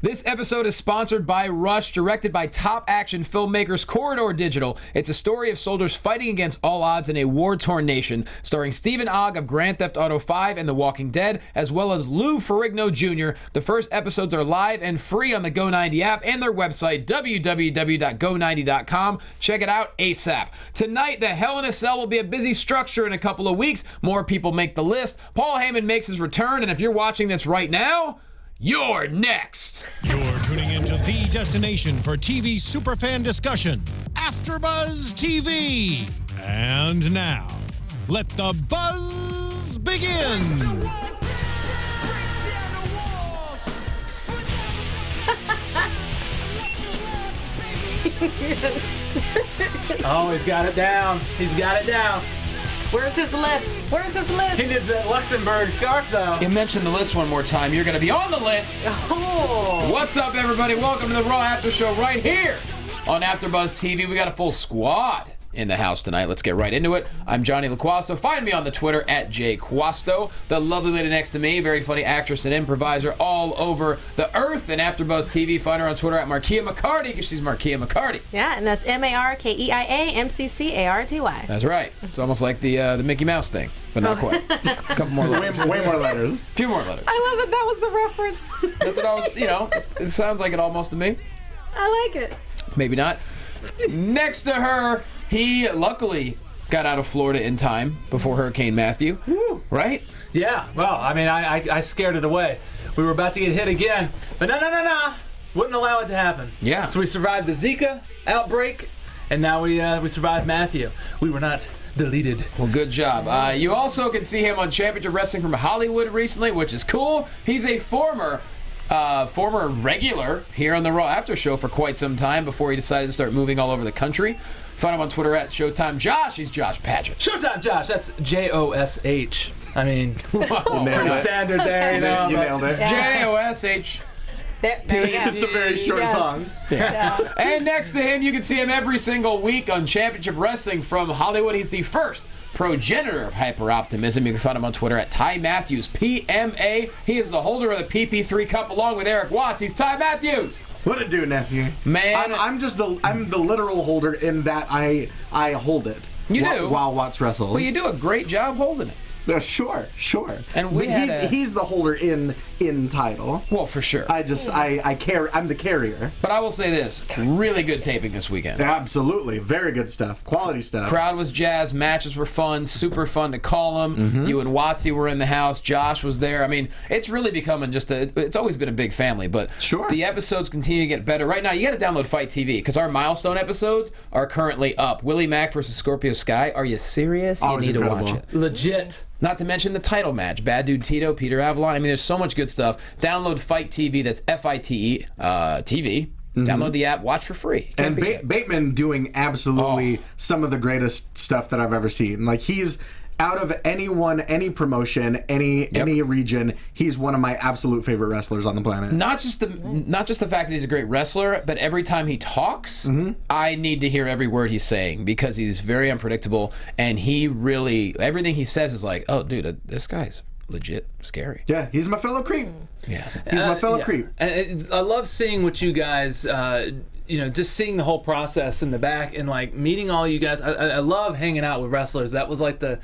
This episode is sponsored by Rush, directed by top action filmmakers Corridor Digital. It's a story of soldiers fighting against all odds in a war-torn nation, starring Stephen Ogg of Grand Theft Auto 5 and The Walking Dead, as well as Lou Ferrigno Jr. The first episodes are live and free on the Go90 app and their website, www.go90.com. Check it out ASAP. Tonight, the Hell in a Cell will be a busy structure in a couple of weeks. More people make the list. Paul Heyman makes his return, and if you're watching this right now, you're next. You're tuning into the destination for TV superfan discussion, AFTERBUZZ TV. And now, let the buzz begin. Oh, he's got it down. He's got it down. Where's his list? Where's his list? He did the Luxembourg scarf, though. You mentioned the list one more time. You're going to be on the list. Oh. What's up, everybody? Welcome to the Raw After Show right here on AfterBuzz TV. We got a full squad in the house tonight. Let's get right into it. I'm Jonny Loquasto. Find me on the Twitter at JQuasto. The lovely lady next to me, very funny actress and improviser all over the earth. And AfterBuzz TV, find her on Twitter at Markeia McCarty, because she's Markeia McCarty. Yeah, and that's Markeia McCarty. That's right. It's almost like the Mickey Mouse thing, but not quite. A couple more letters. Way more letters. A few more letters. I love that that was the reference. That's what I was, it sounds like it almost to me. I like it. Maybe not. Next to her, he luckily got out of Florida in time before Hurricane Matthew. Woo. Right? Yeah, well, I mean, I scared it away. We were about to get hit again, but no. Wouldn't allow it to happen. Yeah. So we survived the Zika outbreak, and now we survived Matthew. We were not deleted. Well, good job. You also can see him on Championship Wrestling from Hollywood recently, which is cool. He's a former regular here on the Raw After Show for quite some time before he decided to start moving all over the country. Find him on Twitter at Showtime Josh. He's Josh Padgett. Showtime Josh, that's Josh. I mean, Whoa. pretty standard there, you know. You nailed it. Josh. There we go. It's a very short Yes. song. Yeah. And next to him, you can see him every single week on Championship Wrestling from Hollywood. He's the first progenitor of hyper-optimism. You can find him on Twitter at Ty Matthews, PMA. He is the holder of the PP3 Cup along with Eric Watts. He's Ty Matthews. What it do, nephew? Man. I'm the literal holder in that I hold it. You do? While Watts wrestles. Well, you do a great job holding it. Sure. And we But he's the holder in title. Well, for sure. I carry. I'm the carrier. But I will say this, really good taping this weekend. Absolutely, very good stuff, quality stuff. Crowd was jazzed, matches were fun, super fun to call them. Mm-hmm. You and Watsy were in the house, Josh was there. I mean, it's really becoming it's always been a big family, but sure. The episodes continue to get better. Right now, you got to download Fight TV, because our milestone episodes are currently up. Willie Mack versus Scorpio Sky, are you serious? Always you need incredible. to watch it. Legit. Not to mention the title match, Bad Dude Tito, Peter Avalon. I mean, there's so much good stuff. Download Fight TV, that's FITE TV. Mm-hmm. Download the app, watch for free. And Bateman doing absolutely some of the greatest stuff that I've ever seen. Like, he's out of anyone, any promotion, any region, he's one of my absolute favorite wrestlers on the planet. Not just the fact that he's a great wrestler, but every time he talks, I need to hear every word he's saying, because he's very unpredictable, and he really, everything he says is like, oh, dude, this guy's legit scary. Yeah, he's my fellow creep. Yeah. He's my fellow creep. And I love seeing what you guys, just seeing the whole process in the back and like meeting all you guys. I love hanging out with wrestlers. That was like the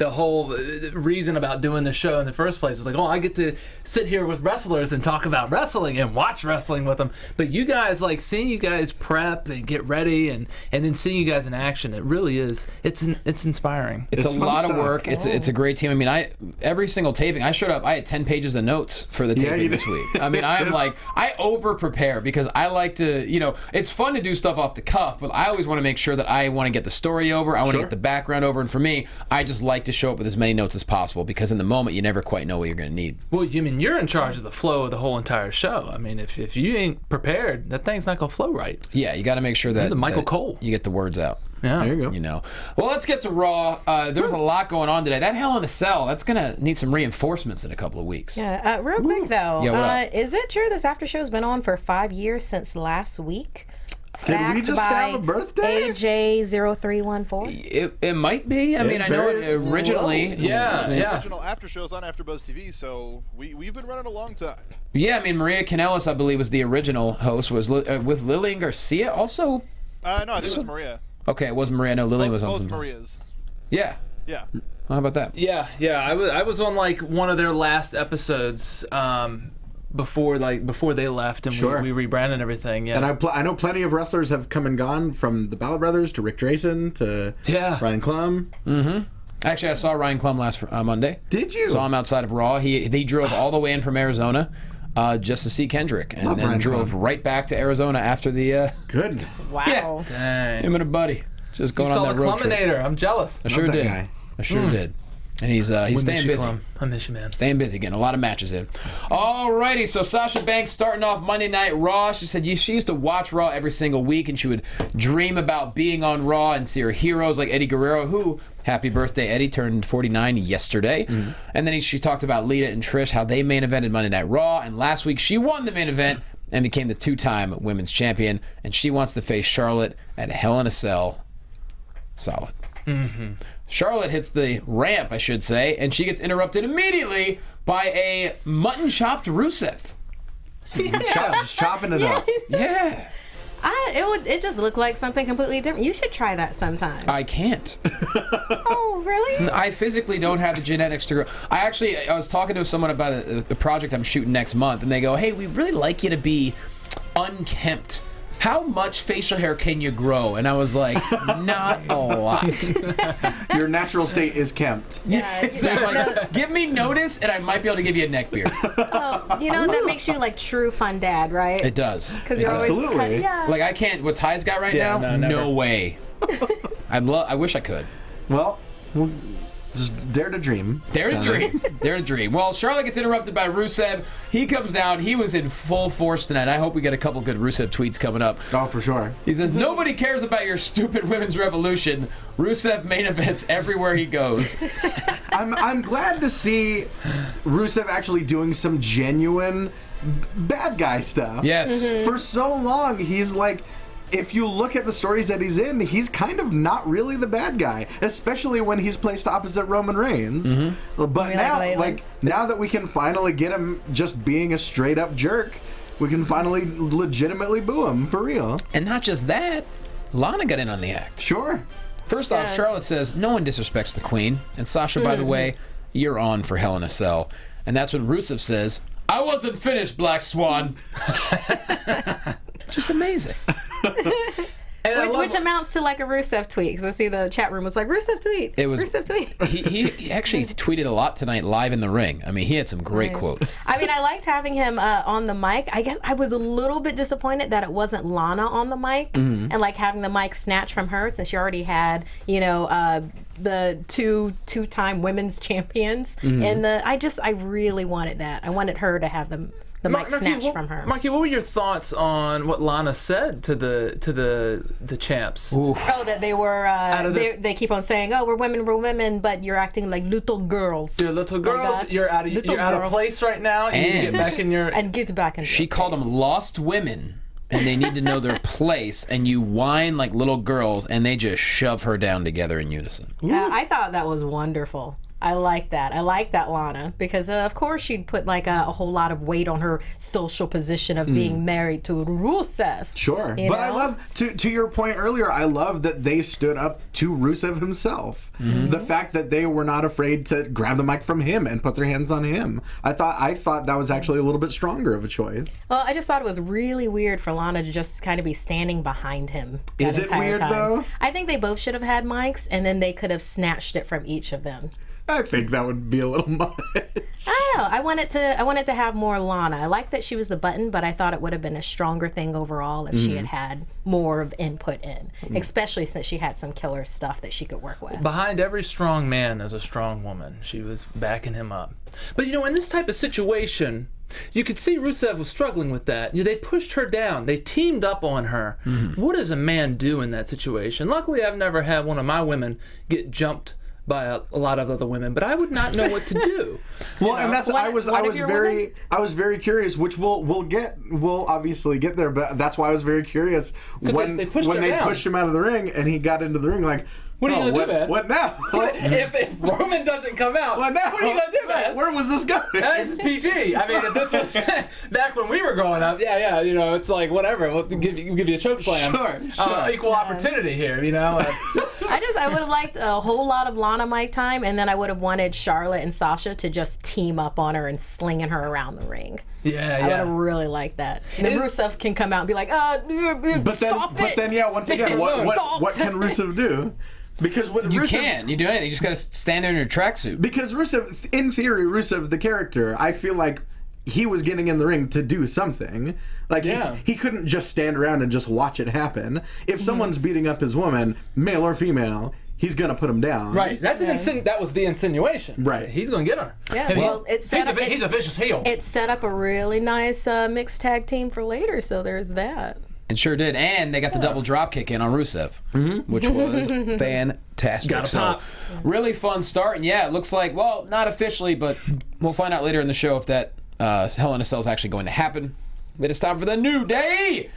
whole reason about doing the show in the first place was like, oh, I get to sit here with wrestlers and talk about wrestling and watch wrestling with them. But you guys, like, seeing you guys prep and get ready and then seeing you guys in action, it really is, it's inspiring. It's a lot stuff. of work. It's a great team. I mean, every single taping, I showed up, I had 10 pages of notes for the taping this week. I mean, I'm like, I over-prepare because I like to, it's fun to do stuff off the cuff, but I always want to make sure that I want to get the story over, I want to get the background over, and for me, I just like to show up with as many notes as possible, because in the moment you never quite know what you're going to need. Well, you mean you're in charge of the flow of the whole entire show. I mean, if you ain't prepared, that thing's not going to flow right. Yeah, you got to make sure that Michael Cole. You get the words out. Yeah. There you go. Well, let's get to Raw. There was a lot going on today. That Hell in a Cell, that's going to need some reinforcements in a couple of weeks. Yeah, real quick though, Yeah, what up? is it true this after show's been on for 5 years since last week? Did we just have a birthday? AJ0314. It might be. I mean, I know it originally. Yeah. Original after shows on AfterBuzz TV, so we've been running a long time. Yeah, I mean, Maria Kanellis, I believe, was the original host. Was with Lillian Garcia also? No, I think it was Maria. Okay, it was Maria. No, Lillian was on Both some. Marias. Yeah. Yeah. How about that? Yeah. I was on like one of their last episodes before they left and Sure. we rebranded everything. Yeah. And I know plenty of wrestlers have come and gone, from the Ballard Brothers to Rick Drayson to Ryan Klum. Actually, I saw Ryan Klum last Monday. Did you? Saw him outside of Raw. They drove all the way in from Arizona just to see Kendrick, and Love then Ryan drove Klum. right back to Arizona after the. Goodness. Wow. Dang. Him and a buddy just You going saw on the that road trip. Cluminator. I'm jealous. I sure that did. guy. I sure did. And he's We staying miss you, busy. Clum. I miss you, man. Staying busy, getting a lot of matches in. Alrighty, so Sasha Banks starting off Monday Night Raw. She said she used to watch Raw every single week, and she would dream about being on Raw and see her heroes like Eddie Guerrero, who, happy birthday, Eddie, turned 49 yesterday. And then she talked about Lita and Trish, how they main evented Monday Night Raw, and last week she won the main event and became the two-time women's champion, and she wants to face Charlotte at Hell in a Cell. Solid. Charlotte hits the ramp, I should say, and she gets interrupted immediately by a mutton-chopped Rusev. Just chopping it up. Yeah. It just looked like something completely different. You should try that sometime. I can't. Oh, really? I physically don't have the genetics to grow. I was talking to someone about a project I'm shooting next month, and they go, hey, we'd really like you to be unkempt. How much facial hair can you grow? And I was like, not a lot. Your natural state is kempt. Yeah. So I'm like, give me notice, and I might be able to give you a neck beard. That makes you like true fun dad, right? It does. Because you're always Absolutely. Like, I can't, what Ty's got right Yeah, now? no, never. No way. I wish I could. Well, just dare to dream. Dare to dream. Dare to dream. Well, Charlotte gets interrupted by Rusev. He comes down. He was in full force tonight. I hope we get a couple good Rusev tweets coming up. Oh, for sure. He says, nobody cares about your stupid women's revolution. Rusev main events everywhere he goes. I'm glad to see Rusev actually doing some genuine bad guy stuff. Yes. For so long, he's like, if you look at the stories that he's in, he's kind of not really the bad guy, especially when he's placed opposite Roman Reigns. But now that we can finally get him just being a straight up jerk, we can finally legitimately boo him for real. And not just that, Lana got in on the act. Sure. First off, Charlotte says, no one disrespects the queen. And Sasha, by the way, you're on for Hell in a Cell. And that's when Rusev says, I wasn't finished, Black Swan. Just amazing. Which amounts to like a Rusev tweet, because I see the chat room was like, Rusev tweet. It was Rusev tweet. He actually tweeted a lot tonight live in the ring. I mean, he had some great quotes. I mean, I liked having him on the mic. I guess I was a little bit disappointed that it wasn't Lana on the mic, and like having the mic snatched from her, since she already had, the two-time women's champions. And I really wanted that. I wanted her to have the mic snatched from her. Marky, what were your thoughts on what Lana said to the champs? Ooh. Oh, that they were. They keep on saying, "Oh, we're women," but you're acting like little girls. You're little girls. God. You're out of place right now. You need to get back in your. And get back in. She called them lost women, and they need to know their place. And you whine like little girls, and they just shove her down together in unison. Yeah, I thought that was wonderful. I like that. I like that, Lana, because of course she'd put like a whole lot of weight on her social position of being married to Rusev. Sure. You But know? I love, to your point earlier, I love that they stood up to Rusev himself. The fact that they were not afraid to grab the mic from him and put their hands on him. I thought that was actually a little bit stronger of a choice. Well, I just thought it was really weird for Lana to just kind of be standing behind him. Is it weird, though? I think they both should have had mics, and then they could have snatched it from each of them. I think that would be a little much. I don't know. I wanted to have more Lana. I like that she was the button, but I thought it would have been a stronger thing overall if she had more of input in, especially since she had some killer stuff that she could work with. Behind every strong man is a strong woman. She was backing him up. But in this type of situation, you could see Rusev was struggling with that. They pushed her down. They teamed up on her. What does a man do in that situation? Luckily, I've never had one of my women get jumped by a lot of other women, but I would not know what to do. Well, and that's What- I was what if you're very curious, which we'll obviously get there, but that's why I was very curious when they pushed when him they down. pushed him out of the ring and he got into the ring like, What are you gonna do, man? What now? If Roman doesn't come out, What now? what are you gonna do, man? Where was this going? This is PG. I mean, if this was back when we were growing up, yeah, you know, it's like whatever. We'll give you a choke slam. Sure. Equal opportunity here, you know. I would have liked a whole lot of Lana mic time, and then I would have wanted Charlotte and Sasha to just team up on her and slinging her around the ring. Yeah, I would have really liked that. And then Rusev can come out and be like, stop it. But then, yeah, once again, Stop. what can Rusev do? Because with You Rusev, can. You do anything. You just got to stand there in your tracksuit. because Rusev, in theory, Rusev, the character, I feel like he was getting in the ring to do something. Like, Yeah. he couldn't just stand around and just watch it happen. If someone's beating up his woman, male or female, he's going to put him down. Right. That's that was the insinuation. Right. He's gonna get her. Yeah, And well, it's set up. he's a vicious heel. It set up a really nice mixed tag team for later, so there's that. It sure did. And they got the double drop kick in on Rusev, which was fantastic. Gotta So, pop. really fun start. And yeah, it looks like, well, not officially, but we'll find out later in the show if that Hell in a Cell is actually going to happen. But it's time for the New Day.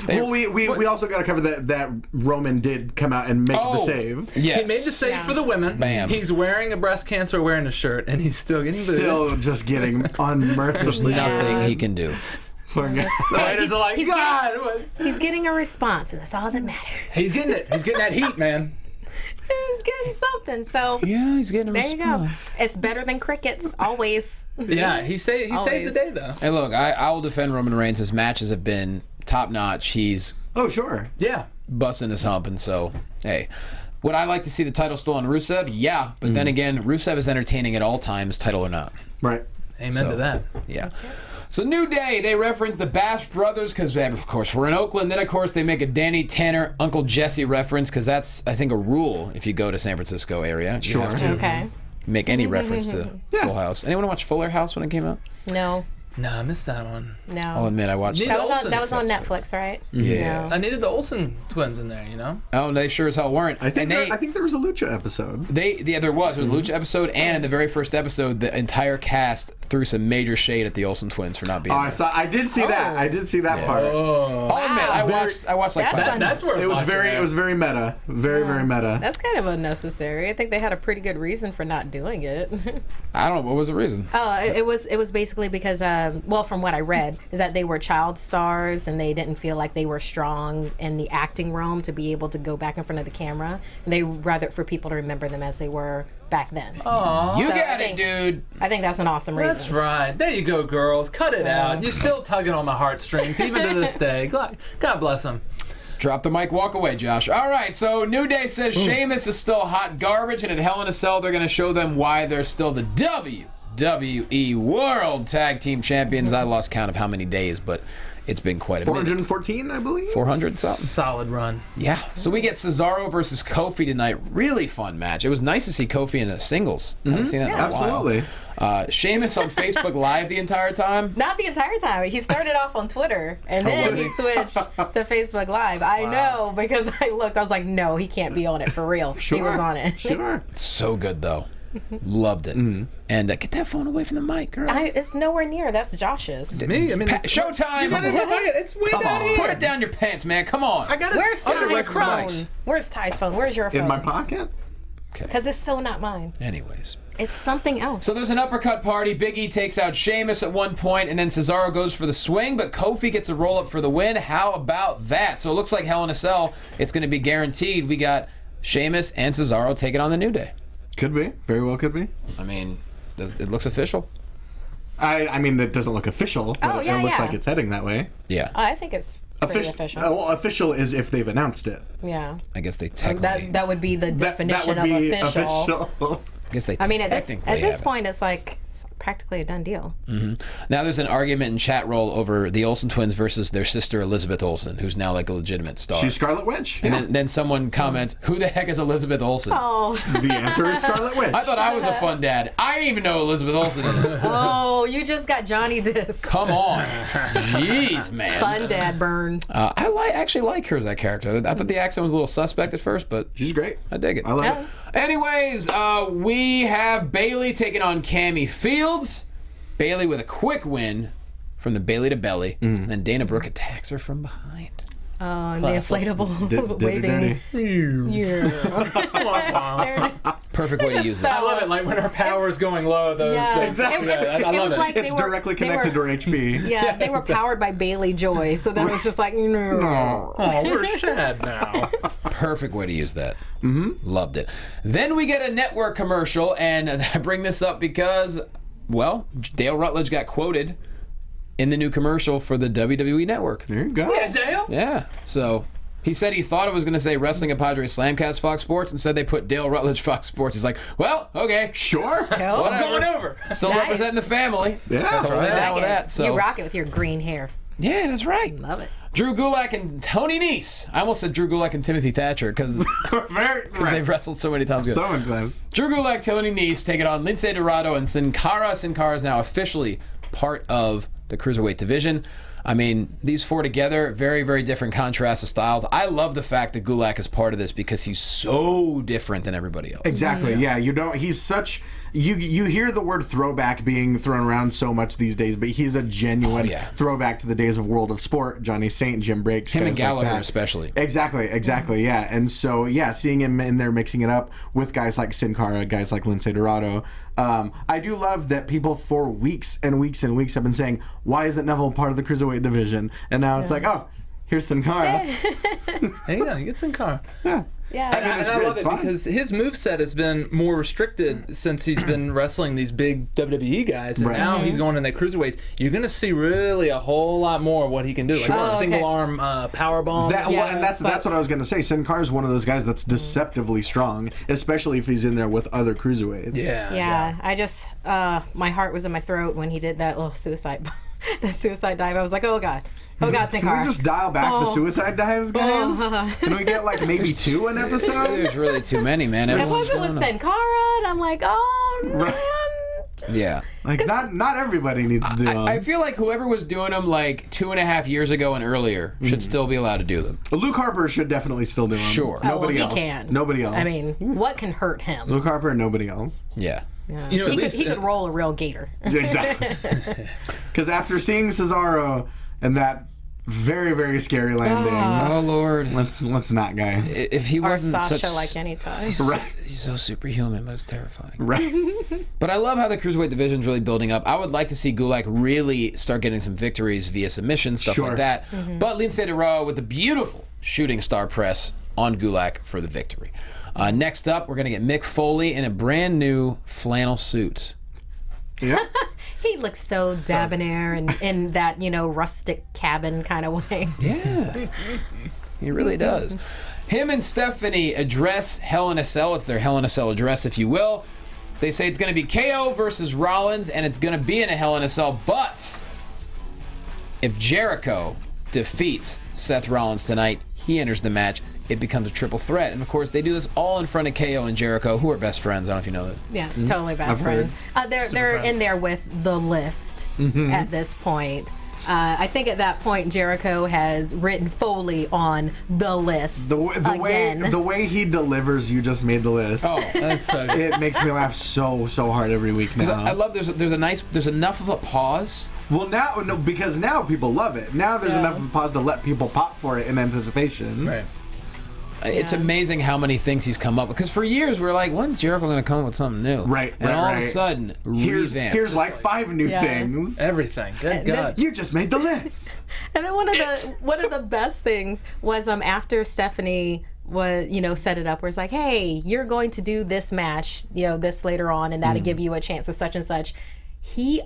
Well, we also got to cover that Roman did come out and make the save. Yes. He made the save for the women. Bam. He's wearing a breast cancer wearing a shirt, and he's still getting booed. Still just getting unmercifully. Nothing he can do. Poor guy. The writers are like, He's God, what? He's getting a response, and that's all that matters. He's getting it. He's getting that heat, man. He's getting something, so Yeah, he's getting a there you go. It's better than crickets, always. Yeah, he saved the Always. day though. Hey, look, I will defend Roman Reigns. His matches have been top notch. He's Oh, sure. Yeah. busting his hump, and so, hey. Would I like to see the title still on Rusev? Yeah, but then again, Rusev is entertaining at all times, title or not. Right. Amen to that. Yeah. So New Day, they reference the Bash Brothers because, of course, we're in Oakland. Then, of course, they make a Danny Tanner, Uncle Jesse reference because that's, I think, a rule if you go to San Francisco area. You have to Okay. make any reference to Full House. Anyone watch Fuller House when it came out? No. Nah, I missed that one. No. I'll admit, I watched That That was on episodes. Netflix, right? Yeah. I needed the Olsen twins in there, you know? Oh, they sure as hell weren't. I think And I think there was a Lucha episode. yeah, there was. There was a Lucha episode, and in the very first episode, the entire cast threw some major shade at the Olsen twins for not being Oh, there. I did see that. I did see that part. Oh. I'll admit, I watched like That's 5 That's where It was very meta. Very meta. That's kind of unnecessary. I think they had a pretty good reason for not doing it. I don't know. What was the reason? It was basically because, well, from what I read, is that they were child stars and they didn't feel like they were strong in the acting realm to be able to go back in front of the camera. And they rather for people to remember them as they were back then. You So I got it, think- dude. I think that's an awesome reason. That's right. There you go, girls. Cut it out. You're still tugging on my heartstrings, even to this day. God bless them. Drop the mic, walk away, Josh. All right, so New Day says Sheamus is still hot garbage, and at Hell in a Cell, they're going to show them why they're still the WWE World Tag Team Champions. I lost count of how many days, but it's been quite a minute. 414, I believe. 400 something. Solid run. Yeah. So we get Cesaro versus Kofi tonight. Really fun match. It was nice to see Kofi in a singles. Haven't seen that in a Absolutely. while. Sheamus on Facebook Live the entire time. Not the entire time. He started off on Twitter and then was he he? switched to Facebook Live. I know because I looked. I was like, no, he can't be on it for real. He was on it. Sure. So good, though. Loved it. And get that phone away from the mic, girl. It's nowhere near. That's Josh's. Me? I mean, Showtime! it's way down here. Put it down your pants, man. Come on. I got it. Where's under Ty's record mics. phone? Where's Ty's phone? Where's your phone? In my pocket? Because it's so not mine. Anyways. It's something else. So there's an uppercut party. Big E takes out Sheamus at one point, and then Cesaro goes for the swing, but Kofi gets a roll-up for the win. How about that? So it looks like Hell in a Cell. It's going to be guaranteed. We got Sheamus and Cesaro taking on the New Day. Could be. Very well could be. I mean, it looks official. I mean, it doesn't look official, but yeah, it looks yeah. like it's heading that way. Yeah. I think it's pretty official. Well, official is if they've announced it. Yeah. I guess they technically. That would be the That definition would be of official. I guess they I mean, at technically this have it. point, it's like practically a done deal. Now there's an argument in chat roll over the Olsen twins versus their sister Elizabeth Olsen, who's now like a legitimate star. She's Scarlet Witch. And then someone comments, "Who the heck is Elizabeth Olsen?" Oh, The answer is Scarlet Witch. I thought I was a fun dad. I didn't even know who Elizabeth Olsen is. oh, you just got Johnny Disc. Come on, jeez, man. Fun dad burn. I actually like her as that character. I thought the accent was a little suspect at first, but She's great. I dig it. I love it. Anyways, we have Bayley taking on Cammy Fields. Bayley with a quick win from the Bayley to belly. Then Dana Brooke attacks her from behind. Oh, and the inflatable waving. Yeah. Perfect way to use that. I love it. Like when her power is going low, those Yeah. things. Exactly. Yeah, I It love was it. like It's directly connected to her HP. Yeah, they were powered by Bayley Joy, so then it was just like, no. Oh, we're sad now. Perfect way to use that. Loved it. Then we get a network commercial, and I bring this up because, well, Dale Rutledge got quoted in the new commercial for the WWE Network. There you go. Yeah, Dale. Yeah, so he said he thought it was going to say Wrestling and Padres Slamcast Fox Sports. Instead, they put Dale Rutledge Fox Sports. He's like, well, okay, Sure. Oh, whatever. Going over. Still Nice. representing the family. Yeah. Totally I down like with it. that. So You rock it with your green hair. yeah, that's right. Love it. Drew Gulak and Tony Nese. I almost said Drew Gulak and Timothy Thatcher because Very they've wrestled so many times. So many times. Drew Gulak, Tony Nese taking on Lince Dorado and Sin Cara. Sin Cara is now officially part of the Cruiserweight division. I mean, these four together, very, very different contrasts of styles. I love the fact that Gulak is part of this because he's so different than everybody else. Exactly. Yeah. You don't. He's such. You hear the word throwback being thrown around so much these days, but he's a genuine throwback to the days of World of Sport. Johnny Saint, Jim Breaks, Him and guys like Gallagher that. especially. Exactly. Yeah. And so seeing him in there mixing it up with guys like Sin Cara, guys like Lince Dorado. I do love that people for weeks and weeks and weeks have been saying, why isn't Neville part of the Cruiserweight division? And now it's like, oh, here's Sin Cara. Hey, yeah, he gets in car. Yeah. I mean, it's I great. love It's it fun. because his moveset has been more restricted since he's been wrestling these big WWE guys, and Right. now he's going in the cruiserweights. You're going to see really a whole lot more of what he can do, like Sure. a Oh, okay. single arm power bomb. That, Yeah, well, and that's what I was going to say. Sin Cara is one of those guys that's deceptively strong, especially if he's in there with other cruiserweights. Yeah, I just my heart was in my throat when he did that little suicide that suicide dive. I was like, oh god, Sin Can Cara. we just dial back the suicide dives, guys? Can we get like maybe 2 an episode? There's really too many, man. It Everyone's wasn't with doing them. Sin Cara, and I'm like, oh man. Right. Yeah. Like not everybody needs to do them. I feel like whoever was doing them like 2.5 years ago and earlier should still be allowed to do them. Luke Harper should definitely still do them. Sure. Nobody well, else. he can. Nobody else. I mean, what can hurt him? Luke Harper and nobody else. Yeah. Yeah. You know, at he least- could roll a real gator. Exactly. Because after seeing Cesaro and that very, very scary landing, Oh Lord. let's not, guys. If he Or wasn't Sasha, such like any time. Right. he's so superhuman, but it's terrifying. Right. But I love how the Cruiserweight division's really building up. I would like to see Gulak really start getting some victories via submission, stuff Sure. like that. But Lince Dorado with a beautiful shooting star press on Gulak for the victory. Next up, we're going to get Mick Foley in a brand new flannel suit. Yeah. He looks so debonair and in that, rustic cabin kind of way. Yeah, he really does. Him and Stephanie address Hell in a Cell. It's their Hell in a Cell address, if you will. They say it's going to be KO versus Rollins, and it's going to be in a Hell in a Cell. But if Jericho defeats Seth Rollins tonight, he enters the match. It becomes a triple threat. And, of course, they do this all in front of KO and Jericho, who are best friends. I don't know if you know this. Yes, totally best I've heard. friends. They're in there with the list at this point. I think at that point Jericho has written Foley on the list. The again. way he delivers, you just made the list. Oh, That's so good. It makes me laugh so hard every week because now. I love there's enough of a pause. Well, because now people love it. Now there's enough of a pause to let people pop for it in anticipation. Right. It's amazing how many things he's come up with. Because for years we were like, when's Jericho going to come up with something new? Right, And right, all of a right. sudden, Here's revamps. like 5 new things. Everything. Good God. You just made the list. And then one of the best things was after Stephanie was set it up where it's like, hey, you're going to do this match, this later on, and that'll give you a chance of such and such. He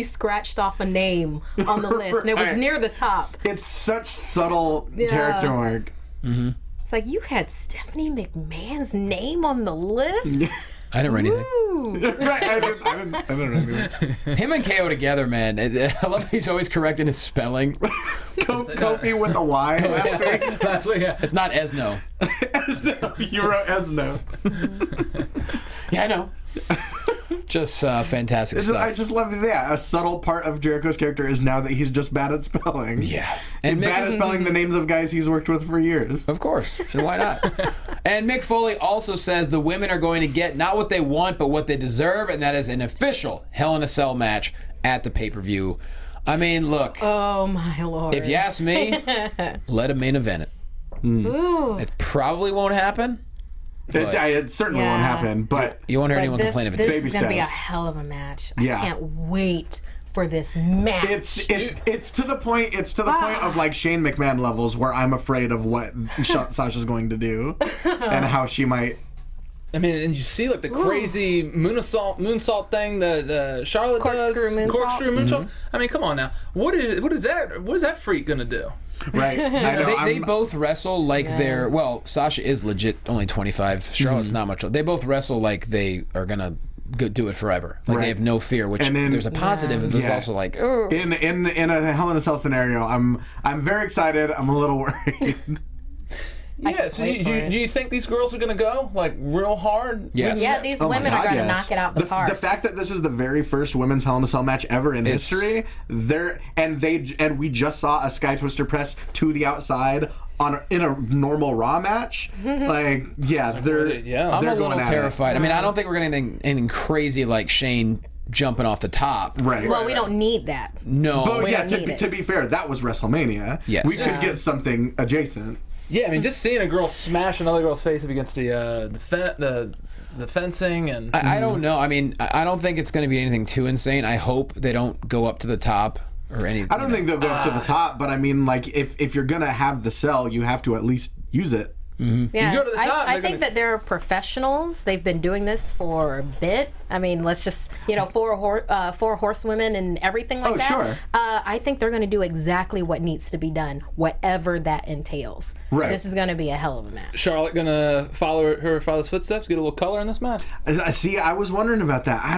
scratched off a name on the list, and it was Right. near the top. It's such subtle character work. It's like, you had Stephanie McMahon's name on the list? I didn't write anything. Ooh. Right, I didn't really. Him and KO together, man. I love he's always correcting his spelling. Kofi with a Y last week. That's what, yeah. It's not Esno. Esno. You wrote Esno. Yeah, I know. Just fantastic stuff. I just love that. A subtle part of Jericho's character is now that he's just bad at spelling. Yeah. And bad at spelling the names of guys he's worked with for years. Of course. And why not? And Mick Foley also says the women are going to get not what they want, but what they deserve, and that is an official Hell in a Cell match at the pay-per-view. I mean, look. Oh, my Lord. If you ask me, let him main event it. Ooh. It probably won't happen. It certainly won't happen, but You won't hear But anyone complain if it this does. baby is going to be a steps. hell of a match. Yeah. I can't wait for this match. it's to the point of like Shane McMahon levels where I'm afraid of what Sasha's going to do and how she might. I mean, and you see like the crazy moonsault thing the Charlotte Corkscrew does. moonsault. Corkscrew moonsault. I mean, come on now. What is that freak gonna do? Right. I know, They both wrestle like they're Sasha is legit only 25. Charlotte's not much. They both wrestle like they are gonna do it forever. Like they have no fear. Which And then- there's a positive, and there's also like in a Hell in a Cell scenario, I'm very excited. I'm a little worried. Yeah. So do you think these girls are gonna go like real hard? Yes. Yeah, these Oh my women are gosh, going to yes. knock it out the park. The fact that this is the very first women's Hell in a Cell match ever in history, we just saw a Sky Twister press to the outside in a normal Raw match. Like, yeah, I'm a they're little going at terrified. I mean, I don't think we're getting anything crazy like Shane jumping off the top. Right. well, we don't need that. No. But We yeah, don't need it. to be fair, that was WrestleMania. Yes. We could get something adjacent. Yeah, I mean, just seeing a girl smash another girl's face up against the fencing and I don't know. I mean, I don't think it's going to be anything too insane. I hope they don't go up to the top or anything. I don't think they'll go up to the top, but I mean, like, if you're gonna have the cell, you have to at least use it. Yeah, You go to the top, I they're think gonna- that they're professionals. They've been doing this for a bit. I mean, let's just, four horsewomen and everything like that. Sure. I think they're going to do exactly what needs to be done, whatever that entails. Right. This is going to be a hell of a match. Charlotte gonna follow her father's footsteps, get a little color in this match. See, I was wondering about that. I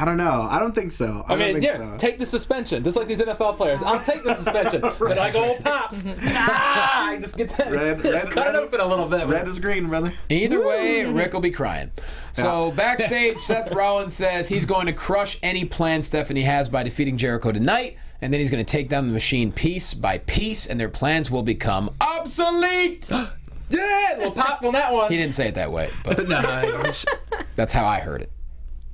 don't know. I don't think so. I mean, take the suspension, just like these NFL players. I'll take the suspension, but I go, pops. I just get that. Red, cut it open a little bit. Red is green, brother. Either way, Rick will be crying. So backstage, Seth Rollins says he's going to crush any plan Stephanie has by defeating Jericho tonight, and then he's going to take down the machine piece by piece, and their plans will become obsolete. Yeah, little pop on that one. He didn't say it that way, but No, that's how I heard it.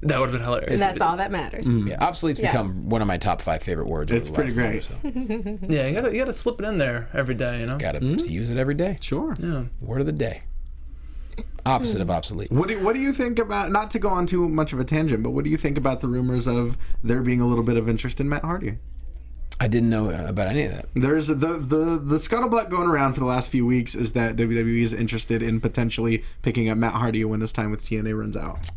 that would have been hilarious. And that's all that matters. Yeah, obsolete's become one of my top 5 favorite words. It's over the pretty last great. year, so. Yeah, you gotta slip it in there every day, you know. Gotta use it every day. Sure. Yeah. Word of the day. Opposite of obsolete. What do you think about, not to go on too much of a tangent, but what do you think about the rumors of there being a little bit of interest in Matt Hardy? I didn't know about any of that. There's the scuttlebutt going around for the last few weeks is that WWE is interested in potentially picking up Matt Hardy when his time with TNA runs out.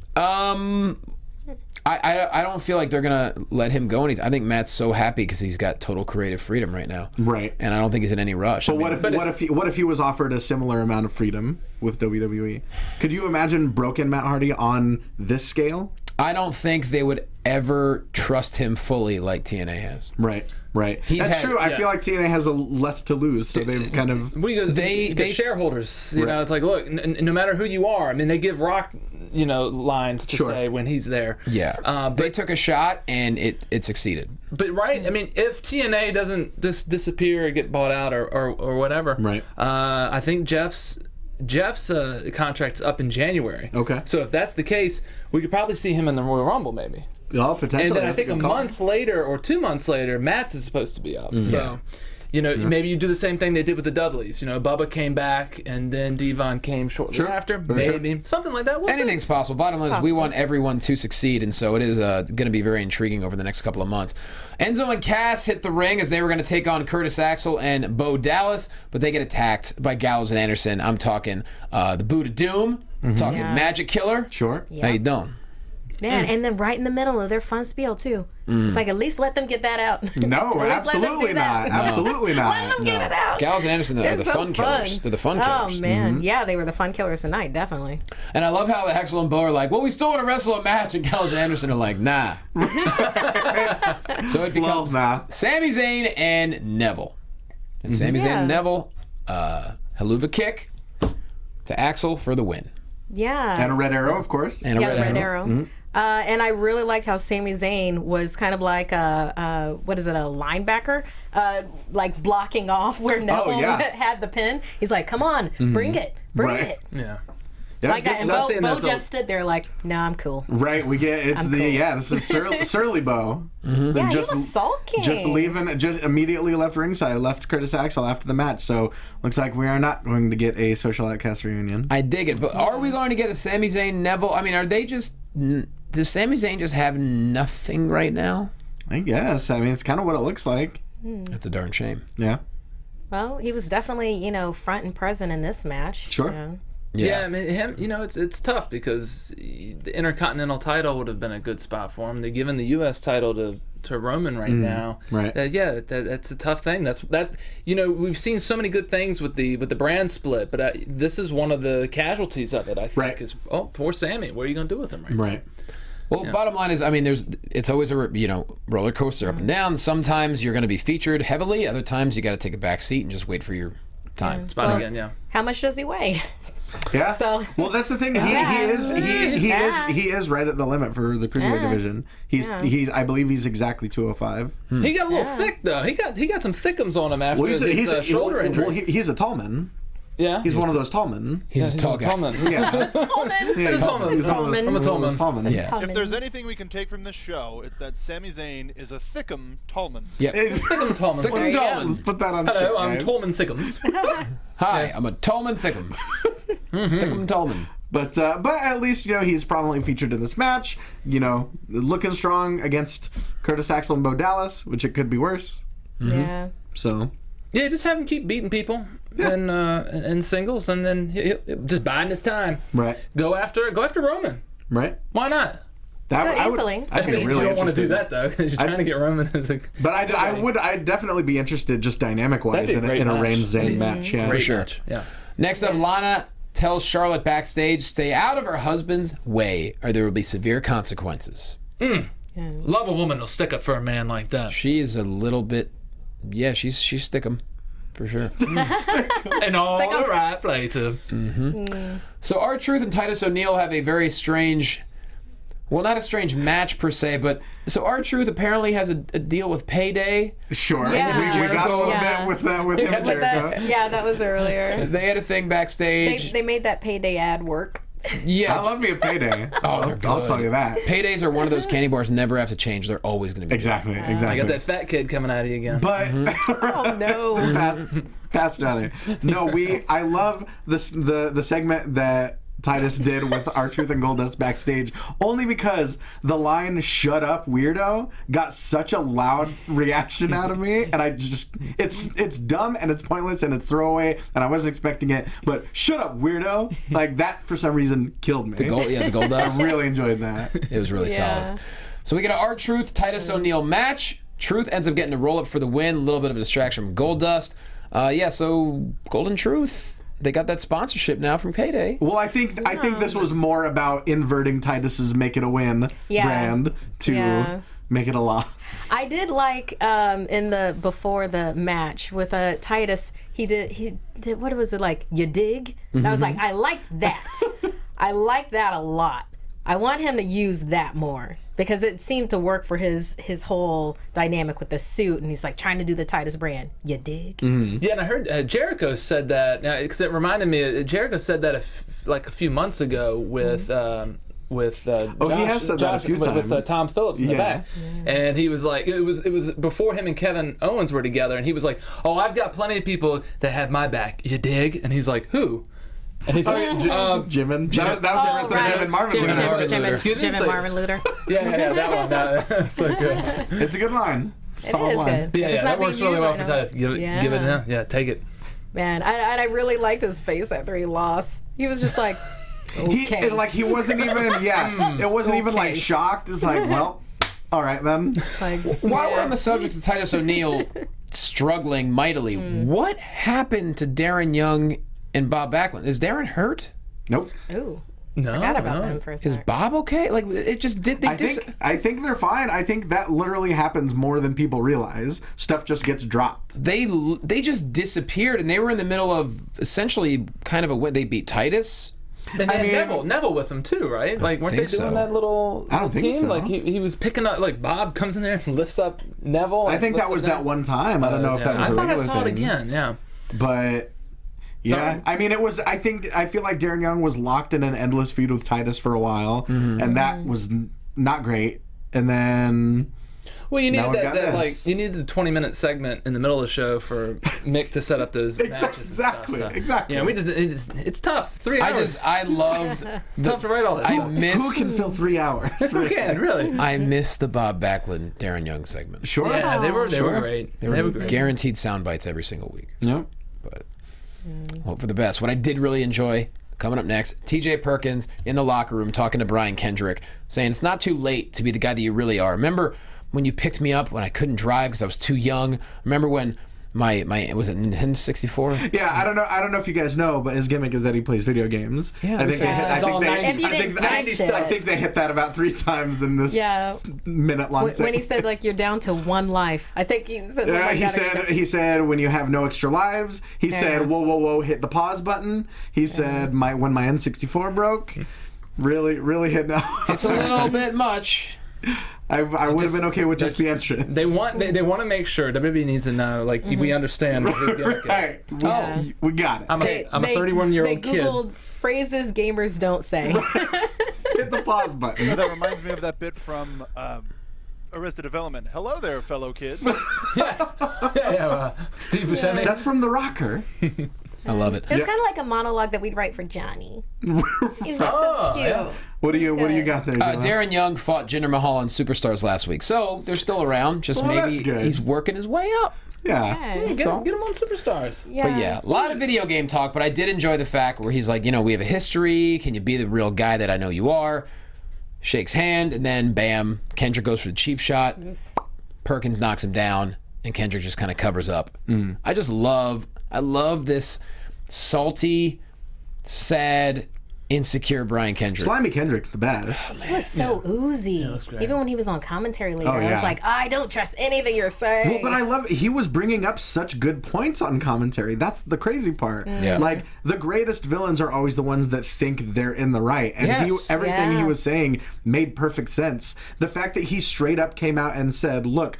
I don't feel like they're gonna let him go. I think Matt's so happy because he's got total creative freedom right now. Right. And I don't think he's in any rush. But what if he was offered a similar amount of freedom with WWE? Could you imagine broken Matt Hardy on this scale? I don't think they would ever trust him fully like TNA has. Right. That's had- true. I feel like TNA has a less to lose, so they've kind of. The shareholders, you know, it's like, look, no matter who you are, I mean, they give Rock, lines to say when he's there. Yeah. They took a shot and it succeeded. But right, I mean, if TNA doesn't just disappear or get bought out or whatever, Right. I think Jeff's contract's up in January. Okay. So if that's the case, we could probably see him in the Royal Rumble maybe. Oh, potentially. And then I That's think a good call. month later or 2 months later, Matt's is supposed to be up. So, maybe you do the same thing they did with the Dudleys. Bubba came back and then Devon came shortly after. Maybe. Something like that. We'll see. Anything's possible. Bottom line is we want everyone to succeed, and so it is going to be very intriguing over the next couple of months. Enzo and Cass hit the ring as they were going to take on Curtis Axel and Bo Dallas, but they get attacked by Gallows and Anderson. I'm talking the Boot of Doom. I'm talking Magic Killer. Sure. How you doing? Man, and then right in the middle of their fun spiel too. It's like, at least let them get that out. No, At least let them absolutely do not. that. Absolutely not. Let them get it out. Gallows and Anderson are the so fun killers. They're the fun killers. Oh man, yeah, they were the fun killers tonight, definitely. And I love how the Hexel and Bo are like, well, we still want to wrestle a match, and Gallows and Anderson are like, nah. So it becomes Sami Zayn and Neville. And Sami Zayn and Neville, Helluva Kick to Axel for the win. Yeah. And a red arrow, of course. And a red arrow. And I really liked how Sami Zayn was kind of like a linebacker, like blocking off where Neville had the pin. He's like, come on, bring it. Right. Yeah. Like that. And Bo just stood there like, no, I'm cool. Right, we get this is Surly Bo. Yeah, he was sulking. Just immediately left ringside, left Curtis Axel after the match. So looks like we are not going to get a Social Outcast reunion. I dig it, but are we going to get a Sami Zayn Neville? I mean, are they just? Does Sami Zayn just have nothing right now? I guess. I mean, it's kind of what it looks like. That's a darn shame. Yeah. Well, he was definitely, front and present in this match. Sure. You know? Yeah, I mean, him. It's tough because the Intercontinental title would have been a good spot for him. They're giving the U.S. title to Roman right now. Right. That's a tough thing. We've seen so many good things with the brand split, but this is one of the casualties of it. I think Right. is poor Sammy. What are you going to do with him right now? Right. Well, bottom line is, I mean, it's always a roller coaster up and down. Sometimes you're going to be featured heavily. Other times you got to take a back seat and just wait for your time. Spot again, yeah. How much does he weigh? Yeah. So well, that's the thing. He is right at the limit for the cruiserweight division. He's I believe he's exactly 205. He got a little thick though. He got some thickums on him after his shoulder injury. Well, he's a tall man. Yeah. He's one of those tall men. He's a tall guy. Yeah. Tallman. Yeah, Tallman. I'm a tall man. Yeah. If there's anything we can take from this show, it's that Sami Zayn is a thickum Tallman. Yep. Thickum Tallman. Thickum Tallman. Let's put that on. Hello, shit, I'm guys. Tallman Thickums. Hi, I'm a Tallman Thickum. Thickum Tallman. But at least he's prominently featured in this match. Looking strong against Curtis Axel and Bo Dallas, which it could be worse. Yeah. So. Yeah, just have him keep beating people in singles, and then he'll just biding his time. Right. Go after Roman. Right. Why not? Easily. I'd be You really don't want to interested. do that though, because you're trying to get Roman as a. But I'd definitely be interested, just dynamic wise, That'd be a in a great Reigns match. Zayn match. Yeah. For sure. match. Yeah. Next up, Lana tells Charlotte backstage, stay out of her husband's way or there will be severe consequences. Love a woman that'll stick up for a man like that. She is a little bit, she's stickum. For sure. And all the right places. So R-Truth and Titus O'Neil have a very strange, well, not a strange match per se, but so R-Truth apparently has a deal with Payday. Sure. Yeah. We got a little Yeah. bit with him and Jericho. That was earlier. They had a thing backstage. They made that Payday ad work. Yeah. I love me a Payday. I'll tell you that. Paydays are one of those candy bars never have to change. They're always going to be Exactly. I got Exactly. that fat kid coming at you again. But Oh no. pass Johnny. No, I love the segment that Titus did with R-Truth and Goldust backstage, only because the line "Shut up, weirdo" got such a loud reaction out of me, and I just it's dumb and it's pointless and it's throwaway, and I wasn't expecting it. But "Shut up, weirdo," like that for some reason killed me. The gold I dust. really enjoyed that. It was really solid. So we get an R-Truth Titus O'Neil match. Truth ends up getting a roll up for the win. A little bit of a distraction from Goldust. So Golden Truth. They got that sponsorship now from Payday. Well, I think this was more about inverting Titus's "Make It a Win" brand to make it a loss. I did like before the match with Titus. He did what was it like? You dig? And I was like, I liked that. I liked that a lot. I want him to use that more because it seemed to work for his whole dynamic with the suit, and he's like trying to do the Titus brand. You dig? Yeah, and I heard Jericho said that because it reminded me. Jericho said that a few months ago with. With Josh, he has said that a few times. with Tom Phillips in the back, and he was like, it was before him and Kevin Owens were together, and he was like, "Oh, I've got plenty of people that have my back. You dig?" And he's like, "Who?" And he's like, Jimin. That was the Jim and Marvin. Jim Excuse me? and Marvin Luther. yeah, that one. That's so good. It's a good line. Solid is line. good. Yeah, It's that not works being really used well right for now. Titus. Give it to him. Yeah, take it. Man, I really liked his face after he lost. He was just like, Okay. He wasn't even, it wasn't even like Okay. shocked. It's like, well, all right then. Like, While we're on the subject of Titus O'Neil struggling mightily, what happened to Darren Young and Bob Backlund? Is Darren hurt? Nope. ooh, No, forgot about no. them for a Is second. Bob okay? Like, it just did. I think they're fine. I think that literally happens more than people realize. Stuff just gets dropped. They just disappeared, and they were in the middle of essentially kind of a win. They beat Titus. And they had Neville with them too, right? Like, weren't they think doing so. that little I don't think team? so. Like, he was picking up, like, Bob comes in there and lifts up Neville. I and think lifts that was up that one time. I don't know if that was I a thought I regular saw it thing. again, yeah. But yeah, Sorry. I mean, it was. I feel like Darren Young was locked in an endless feud with Titus for a while, and that was not great. And then Well, you Now needed we've got that this. like, you needed the 20-minute segment in the middle of the show for Mick to set up those matches exactly, and stuff. So, exactly. You know, it's tough. 3 hours. I loved. tough to write all this. I miss. who can fill 3 hours? Who can, really? I miss the Bob Backlund, Darren Young segment. Sure. Yeah, they were Sure. great. They were guaranteed sound bites every single week. Yep. But hope for the best. What I did really enjoy, coming up next, TJ Perkins in the locker room talking to Brian Kendrick, saying it's not too late to be the guy that you really are. Remember when you picked me up when I couldn't drive because I was too young? Remember when my was it Nintendo 64? Yeah, I don't know if you guys know, but his gimmick is that he plays video games. Yeah, I think they, yeah. I It's all think they, 90s. If you I think, didn't I catch think, I it. think they hit that about 3 times in this Yeah. minute-long When segment. he said like you're down to one life, I think he said. Yeah, he said when you have no extra lives. He said whoa, hit the pause button. He said when my N64 broke. Really hit now. It's a little bit much. I would have been okay with just the entrance. They want to make sure WWE needs to know, like, we understand what his gimmick is. Right. Yeah. We got it. I'm a 31-year-old They kid. Googled phrases gamers don't say. Hit the pause button. That reminds me of that bit from Arrested Development. Hello there, fellow kids. Steve Buscemi. That's from The Rocker. I love it. It was kind of like a monologue that we'd write for Johnny. It was so cute. yeah. What do you got there? Dylan? Darren Young fought Jinder Mahal on Superstars last week, so they're still around. Just Well, maybe that's good. he's working his way up. Yeah. Yeah. Get him on Superstars. But yeah, a lot of video game talk, but I did enjoy the fact where he's like, we have a history. Can you be the real guy that I know you are? Shakes hand, and then bam, Kendrick goes for the cheap shot. Perkins knocks him down, and Kendrick just kind of covers up. I love this salty, sad, insecure Brian Kendrick. Slimy Kendrick's the best. He was so oozy. great. Even when he was on commentary later, I yeah. was like, I don't trust anything you're saying. Well, but I love he was bringing up such good points on commentary. That's the crazy part. Yeah. Like the greatest villains are always the ones that think they're in the right, and Yes. everything he Yeah. was saying made perfect sense. The fact that he straight up came out and said, "Look,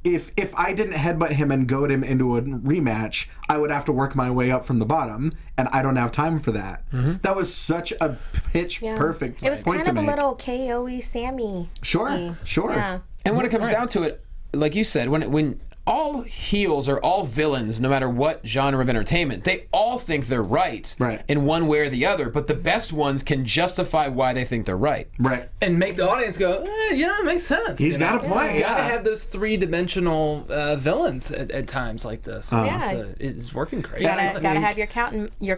if I didn't headbutt him and goad him into a rematch, I would have to work my way up from the bottom, and I don't have time for that." That was such a pitch perfect It was point kind to of a make. little KOE Sammy. Sure. Yeah. And when it comes down to it, like you said, when all heels are all villains, no matter what genre of entertainment, they all think they're right, in one way or the other, but the best ones can justify why they think they're right. Right. And make the audience go, yeah, it makes sense. He's got a point. You gotta Yeah. have those 3-dimensional villains at times like this. Yeah. It's working great. Gotta have your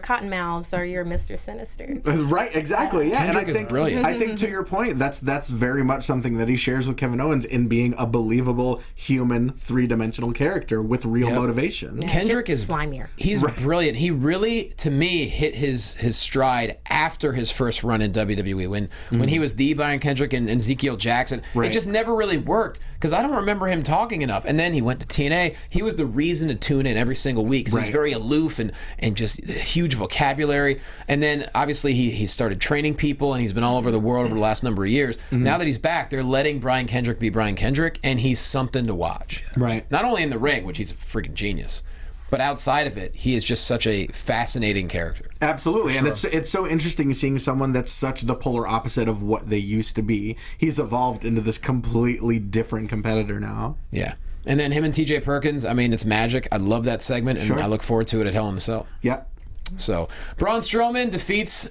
cotton mouths or your Mr. Sinisters. Right, exactly. Yeah, and I Kendrick is think brilliant. I think to your point, that's very much something that he shares with Kevin Owens in being a believable human 3-dimensional character with real motivation. Kendrick Just is slimier. He's brilliant. He really, to me, hit his stride after his first run in WWE when he was the Brian Kendrick and Ezekiel Jackson. It just never really worked because I don't remember him talking enough. And then he went to TNA. He was the reason to tune in every single week because he's very aloof and just a huge vocabulary. And then obviously he started training people and he's been all over the world over the last number of years. Now that he's back, they're letting Brian Kendrick be Brian Kendrick, and he's something to watch. Right. Not only in the ring, which he's a freaking genius, but outside of it, he is just such a fascinating character. Absolutely, and it's so interesting seeing someone that's such the polar opposite of what they used to be. He's evolved into this completely different competitor now. Yeah. And then him and TJ Perkins, I mean, it's magic. I love that segment, and I look forward to it at Hell in a Cell. Yep. So, Braun Strowman defeats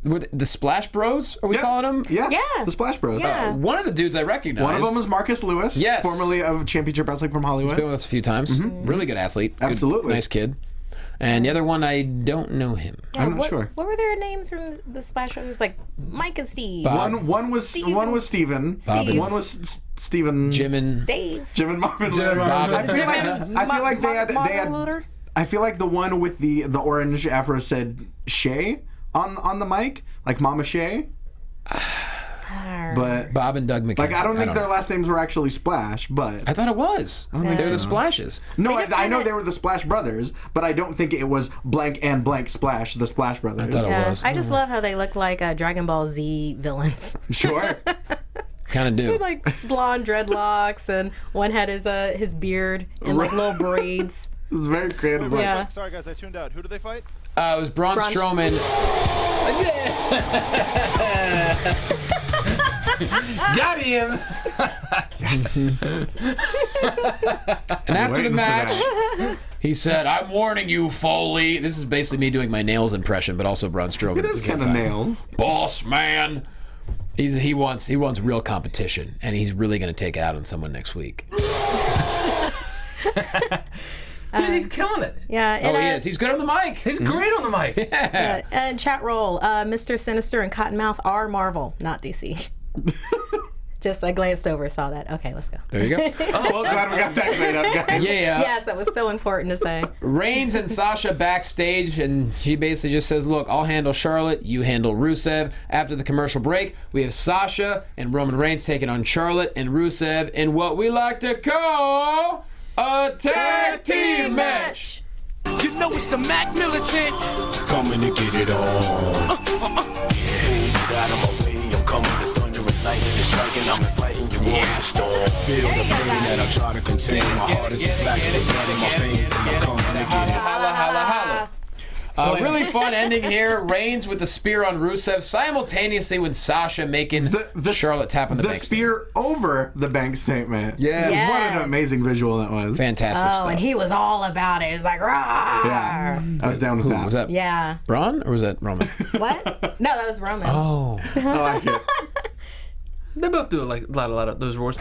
the Splash Bros, are we calling them? Yeah. Yeah. The Splash Bros. Yeah. One of the dudes I recognized. One of them is Marcus Lewis, Yes. formerly of Championship Wrestling from Hollywood. Been with us a few times. Really good athlete. Good, Absolutely. nice kid. And the other one, I don't know him. Yeah, I'm not sure. What were their names from the Splash Show? It was like Mike and Steve. Bob. One was Steven. One was Steven. Jim and Dave. Jim and Marvin. Jim and Luther. Marvin. I feel like they had. Luther? I feel like the one with the orange afro said Shay on the mic, like Mama Shay. But Bob and Doug McKenzie. like, I don't think their last names were actually Splash, but I thought it was. don't think They were the so. Splashes. no, They just I know kinda- they were the Splash Brothers, but I don't think it was blank and blank Splash, the Splash Brothers. I thought it Yeah, was. I just love how they look like Dragon Ball Z villains. Sure. Kind of do. Like blonde dreadlocks, and one had his beard and like little braids. It's very creative. Wait, Yeah. sorry guys, I tuned out. Who do they fight? It was Braun Strowman. Got him. And after the Waiting for match, that. he said, "I'm warning you, Foley." This is basically me doing my nails impression, but also Braun Strowman. It at is the same kind of time. nails. Boss man. He wants real competition, and he's really going to take it out on someone next week. Dude, he's killing it. Yeah. And, Oh, he is. He's good on the mic. He's great on the mic. And chat roll, Mr. Sinister and Cottonmouth are Marvel, not DC. Just I glanced over, saw that. Okay, let's go. There you go. Well, glad we got that cleared up, guys. Yeah. Yes, that was so important to say. Reigns and Sasha backstage, and she basically just says, "Look, I'll handle Charlotte, you handle Rusev." After the commercial break, we have Sasha and Roman Reigns taking on Charlotte and Rusev in what we like to call a tag team match. You know it's the Mac Militant. Coming to get it on. Yeah, out of my way. I'm coming to thunder and lightning and striking. I'm inviting you on the storm. Feel the pain that I try to contain. My heart is back in the blood in my veins. And I'm coming to get it. Holla, holla, holla. Really fun ending here. Reigns with the spear on Rusev simultaneously with Sasha making Charlotte tap on the bank spear over the bank statement. Yeah. What an Yes. amazing visual that was. Fantastic Oh, stuff. and he was all about it. He was like, rah! Yeah. I was down with Who that. was that? Yeah. Braun or was that Roman? What? No, that was Roman. Oh, I like it. They both do like a lot of those wars.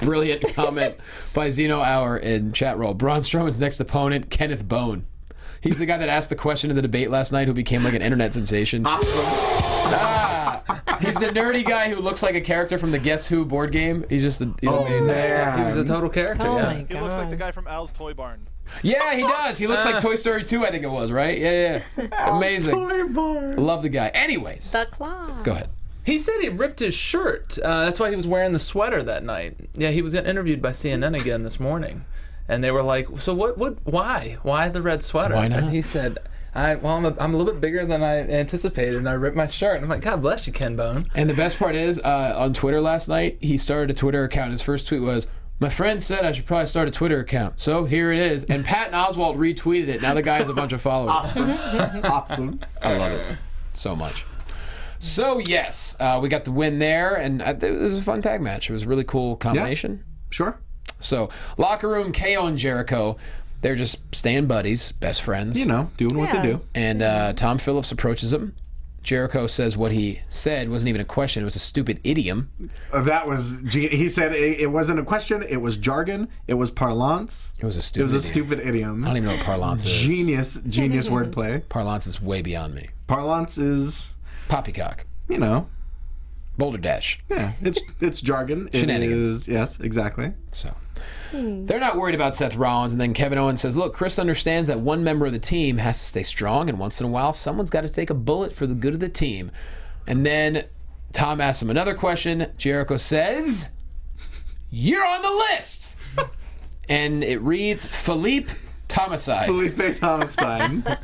brilliant comment by Zeno Hour in chat roll. Braun Strowman's next opponent, Kenneth Bone. He's the guy that asked the question in the debate last night who became like an internet sensation. Awesome. He's the nerdy guy who looks like a character from the Guess Who board game. He's just he's amazing. man. He was a total character. Oh yeah. my He looks like the god. guy from Al's Toy Barn. Yeah, he does. He looks like Toy Story 2, I think it was, right? Yeah. Amazing. Toy bar. Love the guy. Anyways, The claw. go ahead. He said he ripped his shirt. That's why he was wearing the sweater that night. Yeah, he was interviewed by CNN again this morning, and they were like, "So what? Why the red sweater?" Why not? And he said, I'm a little bit bigger than I anticipated, and I ripped my shirt." And I'm like, "God bless you, Ken Bone." And the best part is, on Twitter last night, he started a Twitter account. His first tweet was, "My friend said I should probably start a Twitter account, so here it is." And Patton Oswalt retweeted it. Now the guy has a bunch of followers. Awesome. I love it so much. So yes, we got the win there, and it was a fun tag match. It was a really cool combination. Sure. So locker room, KO and Jericho, they're just staying buddies, best friends. You know, doing what they do. And Tom Phillips approaches him. Jericho says what he said wasn't even a question; it was a stupid idiom. That was, he said it wasn't a question, it was jargon, it was parlance. It was a It stupid. was a idiom. stupid idiom. I don't even know what parlance is. Genius wordplay. Parlance is way beyond me. Parlance is, Poppycock, you know, Boulder Dash. yeah, it's jargon. It Shenanigans. is, yes, exactly. So they're not worried about Seth Rollins. And then Kevin Owens says, "Look, Chris understands that one member of the team has to stay strong, and once in a while, someone's got to take a bullet for the good of the team." And then Tom asks him another question. Jericho says, "You're on the list." And it reads, Felipe Tomasai. Felipe Thomasstein.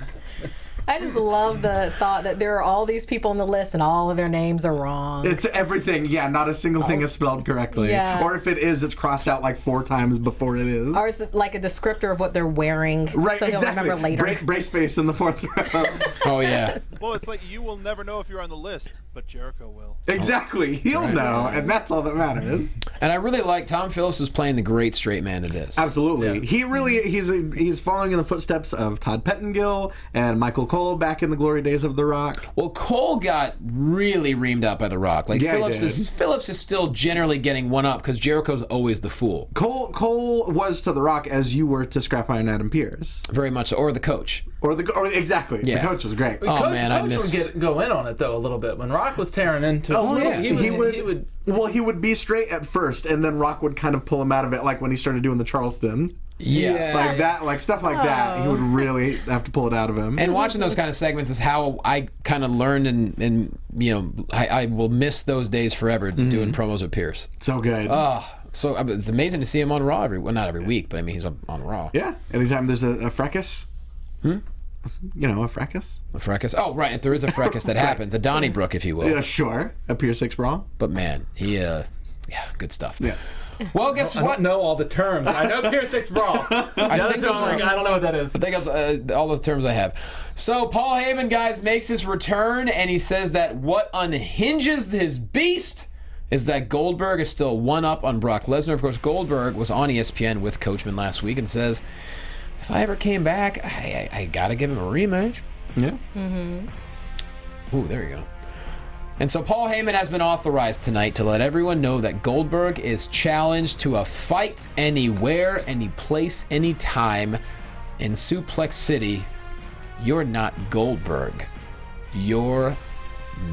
I just love the thought that there are all these people on the list and all of their names are wrong. It's everything. Yeah, not a single thing is spelled correctly. Yeah. Or if it is, it's crossed out like 4 times before it is. Or is it like a descriptor of what they're wearing? Right, so exactly. he'll remember later. Brace face in the 4th row. Oh, yeah. Well, it's like you will never know if you're on the list, but Jericho will. Exactly. He'll know, and that's all that matters. And I really like Tom Phillips is playing the great straight man it is. Absolutely. He really he's following in the footsteps of Todd Pettengill and Michael Cole back in the glory days of The Rock. Well, Cole got really reamed up by The Rock. Like Yeah, he Phillips is still generally getting one up because Jericho's always the fool. Cole was to The Rock as you were to Scrap Iron Adam Pearce. Very much so. Or the coach. Or exactly. Yeah. The coach was great. Oh, man, I Coach miss... would go in on it though a little bit when Rock was tearing into it. He would. Well, he would be straight at first, and then Rock would kind of pull him out of it, like when he started doing the Charleston. Yeah. Like that, like stuff like that. He would really have to pull it out of him. And watching those kind of segments is how I kind of learned, and you know, I will miss those days forever doing promos with Pierce. So good. So it's amazing to see him on Raw not every week, but I mean he's on Raw. Yeah. Anytime there's a fracas. You know, a fracas. A fracas. Oh, right. If there is a fracas that happens, a Donnybrook, if you will. Yeah, sure. A Pier 6 brawl. But man, yeah, good stuff. Yeah. Well, guess I what? don't know all the terms. I know Pier 6 Brawl. I think those are, I don't know what that is. I think that's all the terms I have. So Paul Heyman, guys, makes his return, and he says that what unhinges his beast is that Goldberg is still one up on Brock Lesnar. Of course, Goldberg was on ESPN with Coachman last week and says, if I ever came back, I gotta give him a rematch. Yeah. Ooh, there you go. And so Paul Heyman has been authorized tonight to let everyone know that Goldberg is challenged to a fight anywhere, any place, any time in Suplex City. You're not Goldberg. You're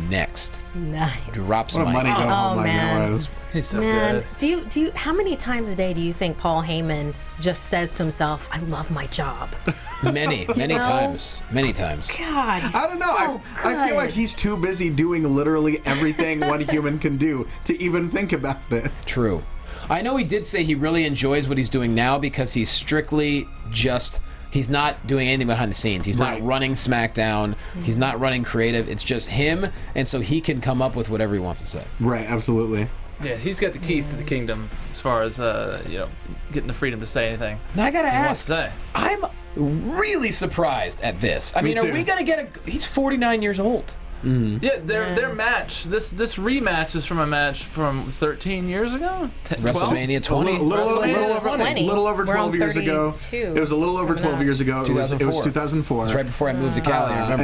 next. Nice. Drops What a mic. money go home like man. that was. He's so Man, good. do you how many times a day do you think Paul Heyman just says to himself, I love my job? Many times. Many times. God, he's I don't know. so I feel like good. he's too busy doing literally everything one human can do to even think about it. True. I know he did say he really enjoys what he's doing now because he's strictly just... He's not doing anything behind the scenes. He's not running SmackDown. He's not running creative. It's just him, and so he can come up with whatever he wants to say. Right, absolutely. Yeah, he's got the keys to the kingdom as far as getting the freedom to say anything. Now I gotta he wants ask. to say. I'm really surprised at this. I mean, are too. we gonna get a? He's 49 years old. Yeah, their match. This rematch is from a match from 13 years ago. 12? WrestleMania 20. Little over 12 years ago. 32. It was a little over 12 years ago. It was 2004. It's right before I moved to Cali. I remember.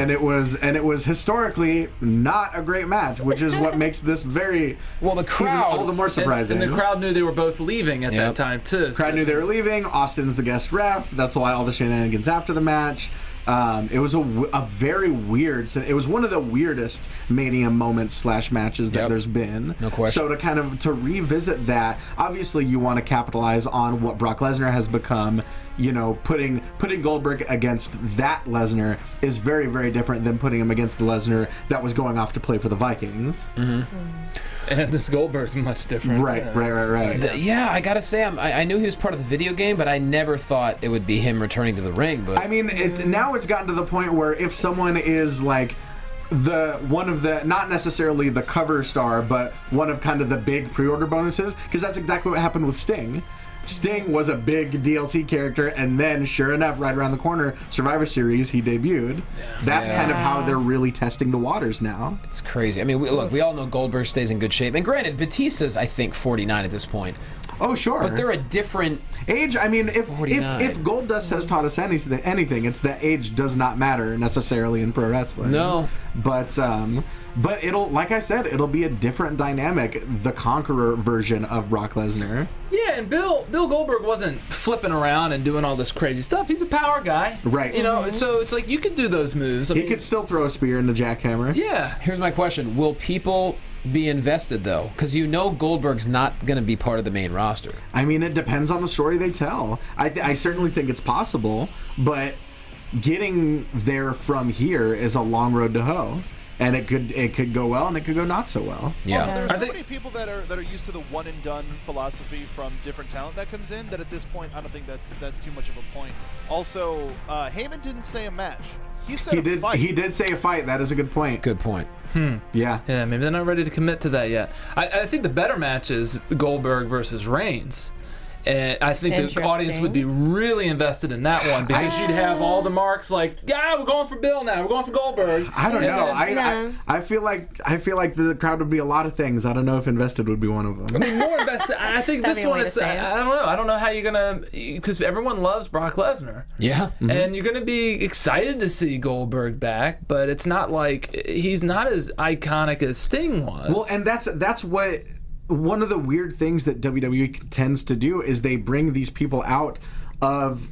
And it was historically not a great match, which is what makes this very Well, the crowd even all the more surprising. And the crowd knew they were both leaving at that time too. Crowd knew they were leaving. Austin's the guest ref. That's why all the shenanigans after the match. It was a very weird. It was one of the weirdest Mania moments / matches that there's been. No question. So to revisit that, obviously you want to capitalize on what Brock Lesnar has become. You know, putting Goldberg against that Lesnar is very, very different than putting him against the Lesnar that was going off to play for the Vikings. And this Goldberg's much different. Right. Yeah, I gotta say, I knew he was part of the video game, but I never thought it would be him returning to the ring. But I mean, now it's gotten to the point where if someone is like one of the not necessarily the cover star, but one of kind of the big pre-order bonuses, because that's exactly what happened with Sting. Sting was a big DLC character, and then, sure enough, right around the corner, Survivor Series, he debuted. That's kind of how they're really testing the waters now. it's crazy. I mean, we all know Goldberg stays in good shape, and granted, Batista's I think 49 at this point. Oh, sure. But they're a different age. I mean, if 49. if Goldust has taught us anything, it's that age does not matter necessarily in pro wrestling. No. But it'll, like I said, it'll be a different dynamic. The Conqueror version of Brock Lesnar. Yeah, and Bill Goldberg wasn't flipping around and doing all this crazy stuff. He's a power guy. Right. You know, so it's like you could do those moves. I He mean, could still throw a spear in the jackhammer. Yeah. Here's my question: will people be invested though? Because you know Goldberg's not going to be part of the main roster. I mean, it depends on the story they tell. I certainly think it's possible, but getting there from here is a long road to hoe. And it could go well, and it could go not so well. Yeah. Also, there's I so think- many people that are used to the one and done philosophy from different talent that comes in that at this point I don't think that's too much of a point. Also, Heyman didn't say a match. He said He a did. fight. He did say a fight. That is a good point. Good point. Yeah. Yeah, maybe they're not ready to commit to that yet. I think the better match is Goldberg versus Reigns. And I think the audience would be really invested in that one because you'd have all the marks like, yeah, we're going for Bill now, we're going for Goldberg. I don't know. Then, I feel like the crowd would be a lot of things. I don't know if invested would be one of them. I mean, more invested. I think this one, it's. I don't know. I don't know how you're gonna, because everyone loves Brock Lesnar. Yeah. And you're gonna be excited to see Goldberg back, but it's not like he's not as iconic as Sting was. Well, and that's what. One of the weird things that WWE tends to do is they bring these people out of,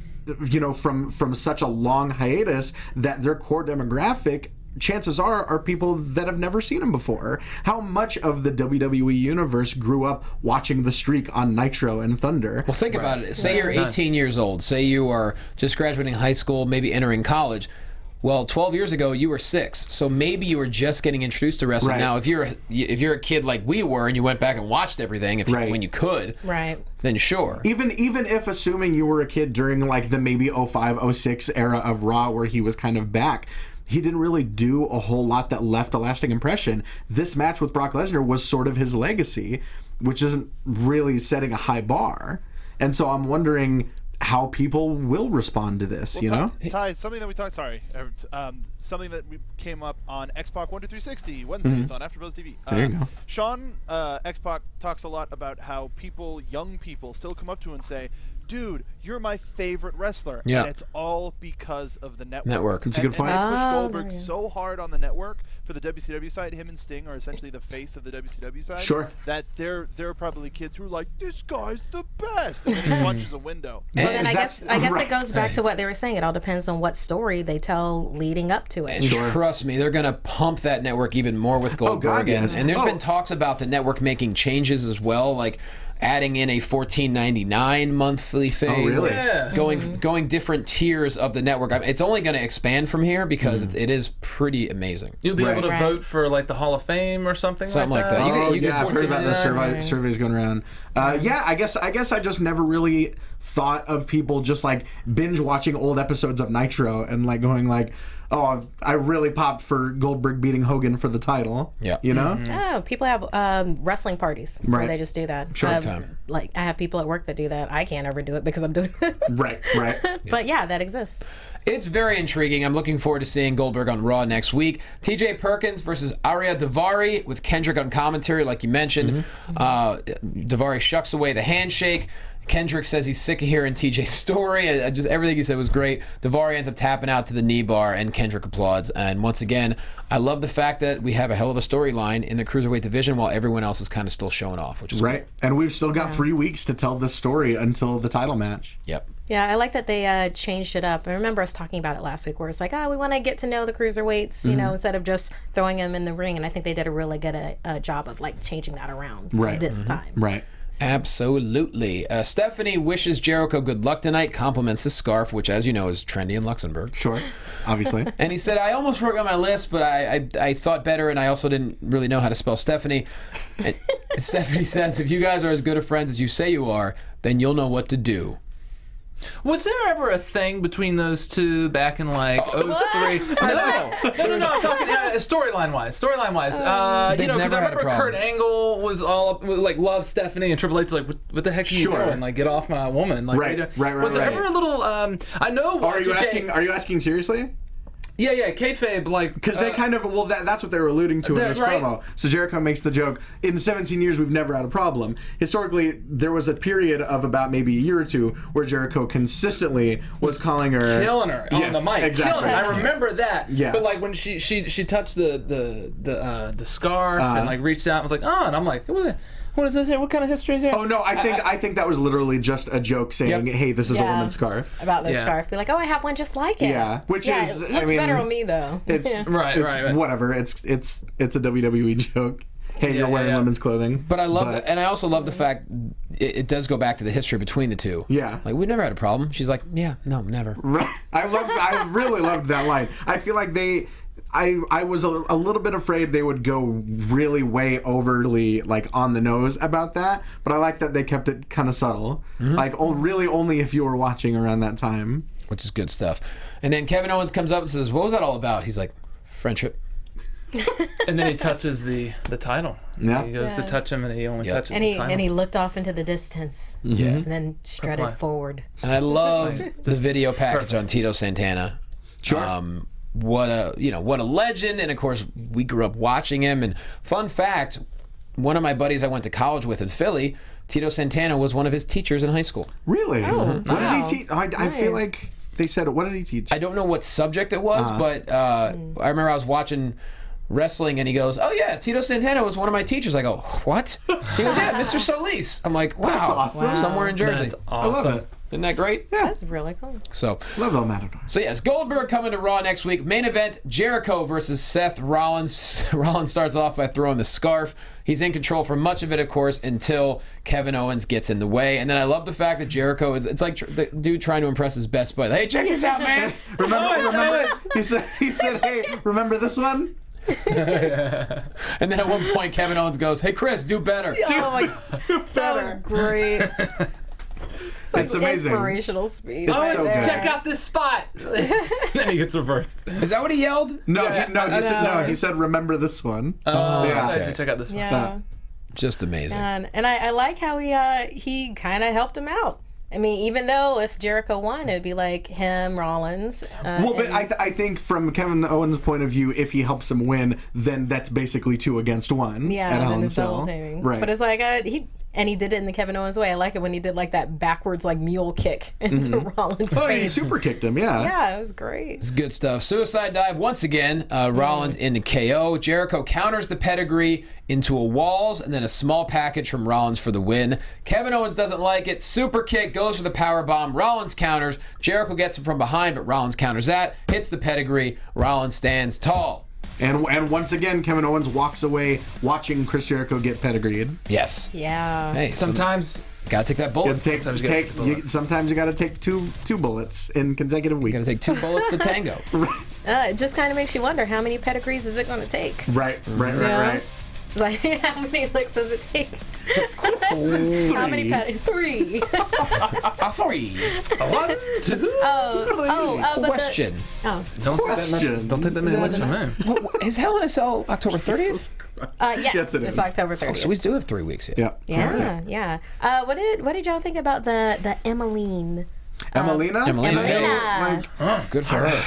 from such a long hiatus that their core demographic, chances are people that have never seen him before. How much of the WWE universe grew up watching the streak on Nitro and Thunder? Well, think about it. Say you're 18 years old. Say you are just graduating high school, maybe entering college. Well, 12 years ago, you were 6, so maybe you were just getting introduced to wrestling. Right. Now, if you're a kid like we were and you went back and watched everything when you could, then sure. Even if assuming you were a kid during like the maybe 05, 06 era of Raw where he was kind of back, he didn't really do a whole lot that left a lasting impression. This match with Brock Lesnar was sort of his legacy, which isn't really setting a high bar. And so I'm wondering how people will respond to this, Ty, something that we talked. Something that we came up on X-Pac 12360 Wednesdays on AfterBuzz TV. There you go. Sean X-Pac talks a lot about how young people, still come up to him and say, "Dude, you're my favorite wrestler." Yeah. And it's all because of the network. That's a good point. And they push Goldberg so hard on the network for the WCW side. Him and Sting are essentially the face of the WCW side. Sure. That there are probably kids who are like, "This guy's the best," and then he punches a window. But then I guess it goes back to what they were saying. It all depends on what story they tell leading up to it. And trust me, they're going to pump that network even more with Goldberg. And there's been talks about the network making changes as well, like adding in a $14.99 monthly thing. Oh, really? Yeah. Going different tiers of the network. It's only going to expand from here because it is pretty amazing. You'll be able to vote for like the Hall of Fame or something like that. I've heard about the surveys going around. I guess I just never really thought of people just like binge watching old episodes of Nitro and like going like, oh, I really popped for Goldberg beating Hogan for the title. Yeah. Oh, people have wrestling parties where they just do that. Showtime. Like I have people at work that do that. I can't ever do it because I'm doing it. Right. But yeah, that exists. It's very intriguing. I'm looking forward to seeing Goldberg on Raw next week. TJ Perkins versus Arya Daivari with Kendrick on commentary, like you mentioned. Daivari shucks away the handshake. Kendrick says he's sick of hearing TJ's story. Just everything he said was great. Daivari ends up tapping out to the knee bar, and Kendrick applauds. And once again, I love the fact that we have a hell of a storyline in the Cruiserweight division while everyone else is kind of still showing off, which is right. Cool. And we've still got 3 weeks to tell this story until the title match. Yep. Yeah, I like that they changed it up. I remember us talking about it last week where it's like, we want to get to know the cruiserweights, instead of just throwing them in the ring. And I think they did a really good job of like changing that around this time. Right. Absolutely. Stephanie wishes Jericho good luck tonight, compliments his scarf, which, as you know, is trendy in Luxembourg. Sure, obviously. And he said, I almost wrote on my list, but I thought better, and I also didn't really know how to spell Stephanie. And Stephanie says, if you guys are as good of friends as you say you are, then you'll know what to do. Was there ever a thing between those two back in like 03? No. I'm talking storyline wise. Because I remember Kurt Angle was all like loved Stephanie, and Triple H's like, what the heck are you doing? Like, get off my woman. Like, right. Was there ever a little? I know. Are you asking seriously? Yeah, kayfabe, like... Because they kind of... Well, that's what they were alluding to in this promo. So Jericho makes the joke, in 17 years, we've never had a problem. Historically, there was a period of about maybe a year or two where Jericho consistently was calling her... Killing her on the mic. Exactly. Killing her. I remember that. Yeah. But, like, when she touched the scarf and, like, reached out and was like, oh, and I'm like, what is this here? What kind of history is here? Oh, no, I think that was literally just a joke saying, hey, this is a woman's scarf. About this scarf. Be like, I have one just like it. Yeah, it looks better on me, though. It's right. Whatever. It's a WWE joke. Hey, you're wearing women's clothing. But I love that, and I also love the fact it does go back to the history between the two. Yeah. Like, we've never had a problem. She's like, yeah, no, never. Right. I really loved that line. I feel like I was a little bit afraid they would go really way overly like on the nose about that, but I like that they kept it kind of subtle. Like really only if you were watching around that time. Which is good stuff. And then Kevin Owens comes up and says, what was that all about? He's like, friendship. And then he touches the title. Yeah. He goes to touch him, and he only touches And the he title. and he looked off into the distance. Yeah. And then strutted Perfect. forward. And I love the video package on Tito Santana. Sure. What a legend, and of course we grew up watching him. And fun fact, one of my buddies I went to college with in Philly, Tito Santana was one of his teachers in high school. Really? Oh, What wow. did he teach? I feel Nice. like they said, what did he teach? I don't know what subject it was, but I remember I was watching wrestling, and he goes, "Oh yeah, Tito Santana was one of my teachers." I go, "What?" He goes, "Yeah, Mr. Solis." I'm like, "Wow, That's awesome. somewhere in Jersey." That's I love awesome. it. Isn't that great? That's really cool. So, Love the Matador. So yes, Goldberg coming to Raw next week. Main event, Jericho versus Seth Rollins. Rollins starts off by throwing the scarf. He's in control for much of it, of course, until Kevin Owens gets in the way. And then I love the fact that Jericho it's like the dude trying to impress his best buddy. Hey, check this out, man. Remember? He said, "Hey, remember this one?" And then at one point, Kevin Owens goes, "Hey, Chris, do better." Oh my, that was great. It's amazing. Inspirational speech. It's right so there. good. Check out this spot. Then he gets reversed. Is that what he yelled? No, Yeah, he said, "Remember this one." Oh, Yeah. I should check out this one. Yeah. Just amazing. And I like how he kind of helped him out. I mean, even though if Jericho won, it would be like him, Rollins. Well, but I think from Kevin Owens' point of view, if he helps him win, then that's basically 2 against 1. yeah, at Hell and in a it's Cell. double teaming. Right. But it's like he did it in the Kevin Owens way. I like it when he did like that backwards like mule kick into Rollins' Oh, he face. super kicked him. Yeah. Yeah, it was great. It's good stuff. Suicide dive once again. Rollins into KO. Jericho counters the pedigree into a walls, and then a small package from Rollins for the win. Kevin Owens doesn't like it. Super kick, goes for the power bomb. Rollins counters. Jericho gets him from behind, but Rollins counters that. Hits the pedigree. Rollins stands tall. And once again, Kevin Owens walks away watching Chris Jericho get pedigreed. Yes. Yeah. Hey, Sometimes gotta take that bullet. Sometimes you got to take two bullets in consecutive weeks. Gotta take 2 bullets to tango. It just kind of makes you wonder how many pedigrees is it going to take? Right. Yeah. Like, how many licks does it take? How many pedigrees? 3. A 3. A 1. 2. But Question. don't take that many licks from him. Is Hell in a Cell October 30th? Yes, Yes, it it's is. October 30th. So we do have 3 weeks yet. Yeah. Yeah. What did y'all think about the Emmalina? Emmalina? Emmalina. Good for her.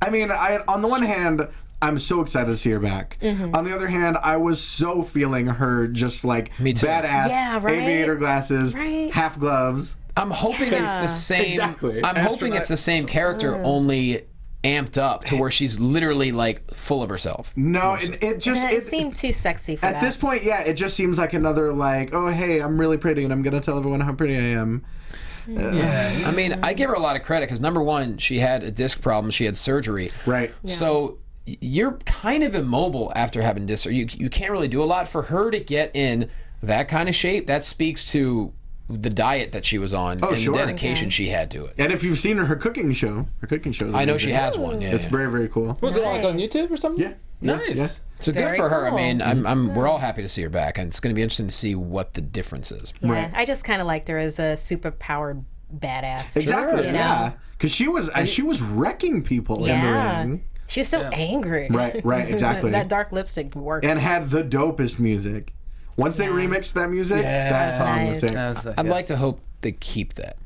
I mean, on the one hand, I'm so excited to see her back. On the other hand, I was so feeling her just like Me too. badass, Yeah, right? aviator glasses, Right. half gloves. I'm hoping it's the same. Exactly. I'm hoping it's the same character, only amped up to where she's literally like full of herself. No, it just It seemed too sexy for that. at this point, yeah, it just seems like another like, oh hey, I'm really pretty, and I'm gonna tell everyone how pretty I am. I mean, I give her a lot of credit because number one, she had a disc problem. She had surgery. Right. So you're kind of immobile after having disc. You can't really do a lot. For her to get in that kind of shape, that speaks to the diet that she was on and sure. the dedication she had to it. And if you've seen her cooking show is I know she amazing. has one. Yeah, It's very, very cool. Was it like on YouTube or something? Yeah. Nice. Yeah. so good Very for her. cool. I mean, we're all happy to see her back, and it's going to be interesting to see what the difference is. Yeah, Right. I just kind of liked her as a super powered badass. Exactly. You know? Yeah. Because she was wrecking people in the Yeah. ring. She was so angry. Right. Exactly. That dark lipstick worked. And had the dopest music. Once they remixed that music, Yeah. that song was Nice. sick. I'd like to hope they keep that.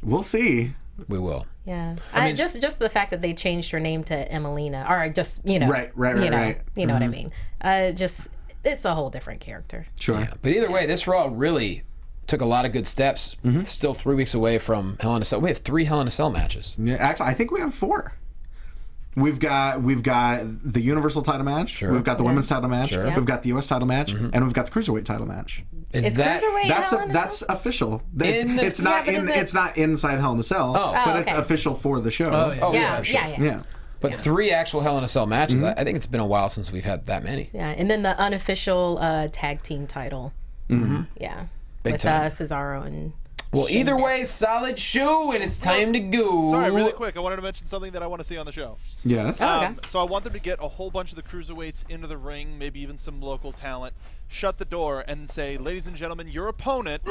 We'll see. We will. Yeah, just the fact that they changed her name to Emmalina, or just you know, Right, you know what I mean. It's a whole different character. Sure. Yeah. But either way, this Raw really took a lot of good steps. Still 3 weeks away from Hell in a Cell. We have 3 Hell in a Cell matches. Yeah, actually, I think we have 4. We've got the Universal title match. Sure. We've got the women's title match. Sure. We've got the U.S. title match, and we've got the Cruiserweight title match. Is Cruiserweight Hell in a That's Cell? official. In- It's not Yeah, but is it- It's not inside Hell in a Cell. Oh, but it's okay. official for the show. Oh, yeah. Oh, yeah, Yeah, for sure. Yeah. But 3 actual Hell in a Cell matches. I think it's been a while since we've had that many. Yeah, and then the unofficial tag team title. Yeah, Big with time. Cesaro and. Well, either way, solid shoe, and it's time to go. Sorry, really quick. I wanted to mention something that I want to see on the show. Yes. Okay. So I want them to get a whole bunch of the cruiserweights into the ring, maybe even some local talent, shut the door, and say, ladies and gentlemen, your opponent.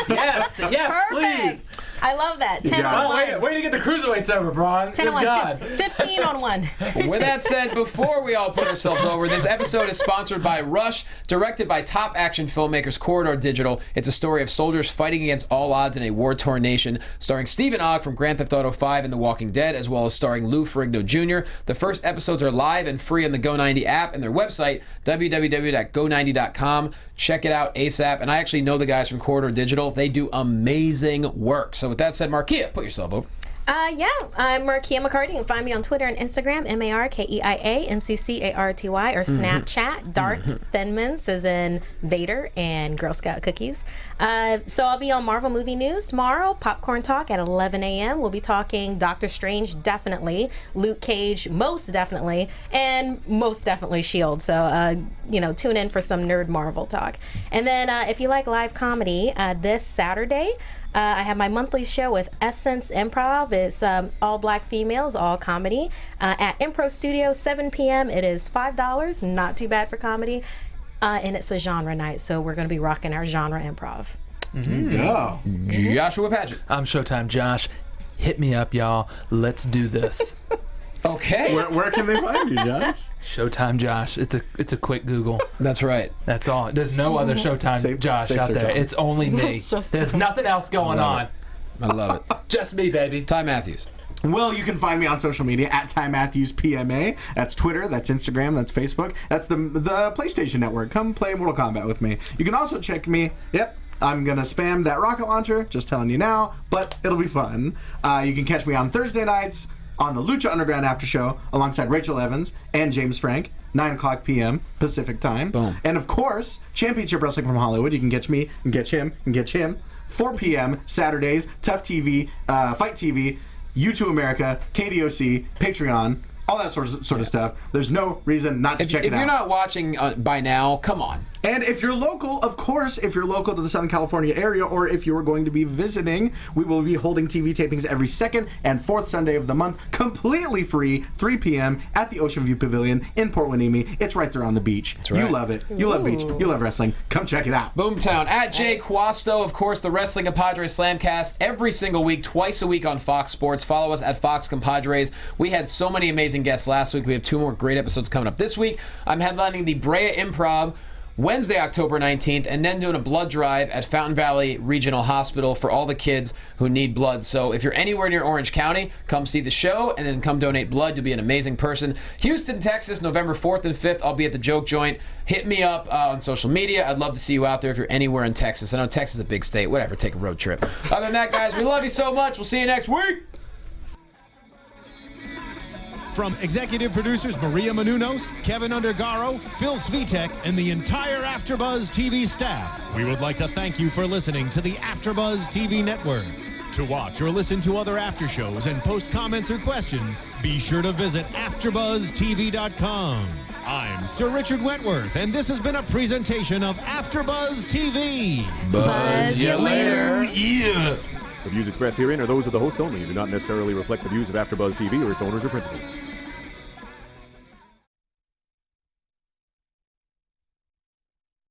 Yes, please. Perfect. I love that. 10 Yeah. on Oh, 1. way to get the cruiserweights over, Braun. 10 Good on 1. God. 15 on 1. With that said, before we all put ourselves over, this episode is sponsored by Rush, directed by top action filmmakers Corridor Digital. It's a story of soldiers fighting against all odds in a war-torn nation, starring Stephen Ogg from Grand Theft Auto 5 and The Walking Dead, as well as starring Lou Ferrigno Jr. The first episodes are live and free on the Go90 app and their website, www.go90.com. Check it out ASAP. And I actually know the guys from Corridor Digital. They do amazing work. So with that said, Markeia, put yourself over. Yeah, I'm Markeia McCarty. You can find me on Twitter and Instagram, MarkeiaMcCarty, or Snapchat, Darth Thinmans, as in Vader and Girl Scout cookies. So I'll be on Marvel Movie News tomorrow, Popcorn Talk at 11 a.m. We'll be talking Doctor Strange, definitely, Luke Cage, most definitely, and most definitely S.H.I.E.L.D. So, tune in for some nerd Marvel talk. And then if you like live comedy, this Saturday, I have my monthly show with Essence Improv. It's all black females, all comedy, at Improv Studio, 7 p.m. It is $5, not too bad for comedy, and it's a genre night, so we're going to be rocking our genre improv. Go. Joshua Padgett. I'm Showtime Josh. Hit me up, y'all. Let's do this. Okay. Where can they find you, Josh? Showtime Josh. It's a quick Google. That's right. That's all. There's no other Showtime Josh safe out search there. on. It's only me. It's just- There's nothing else going love on. it. I love it. Just me, baby. Ty Matthews. Well, you can find me on social media at Ty Matthews PMA. That's Twitter, that's Instagram, that's Facebook. That's the PlayStation Network. Come play Mortal Kombat with me. You can also check me. Yep. I'm going to spam that rocket launcher, just telling you now, but it'll be fun. You can catch me on Thursday nights on the Lucha Underground After Show alongside Rachel Evans and James Frank, 9 o'clock p.m. Pacific time. Boom. And of course, Championship Wrestling from Hollywood. You can catch me and catch him and catch him. 4 p.m. Saturdays, Tough TV, Fight TV, U2 America, KDOC, Patreon, all that sort of stuff. There's no reason not to check it out. If you're not watching by now, come on. And if you're local, of course, if you're local to the Southern California area, or if you're going to be visiting, we will be holding TV tapings every second and fourth Sunday of the month, completely free, 3 p.m. at the Ocean View Pavilion in Port Hueneme. It's right there on the beach. That's right. You love it. You love beach. You love wrestling. Come check it out. Boomtown. At Jay Quasto, of course, the Wrestling Compadres Slamcast every single week, twice a week on Fox Sports. Follow us at Fox Compadres. We had so many amazing guests last week. We have 2 more great episodes coming up this week. I'm headlining the Brea Improv Wednesday, October 19th, and then doing a blood drive at Fountain Valley Regional Hospital for all the kids who need blood. So if you're anywhere near Orange County, come see the show and then come donate blood. You'll be an amazing person. Houston, Texas, November 4th and 5th, I'll be at the Joke Joint. Hit me up on social media. I'd love to see you out there if you're anywhere in Texas. I know Texas is a big state. Whatever, take a road trip. Other than that, guys, we love you so much. We'll see you next week. From executive producers Maria Menounos, Kevin Undergaro, Phil Svitek, and the entire AfterBuzz TV staff, we would like to thank you for listening to the AfterBuzz TV network. To watch or listen to other after shows and post comments or questions, be sure to visit AfterBuzzTV.com. I'm Sir Richard Wentworth, and this has been a presentation of AfterBuzz TV. Buzz you later. Yeah. The views expressed herein are those of the hosts only and do not necessarily reflect the views of AfterBuzz TV or its owners or principals.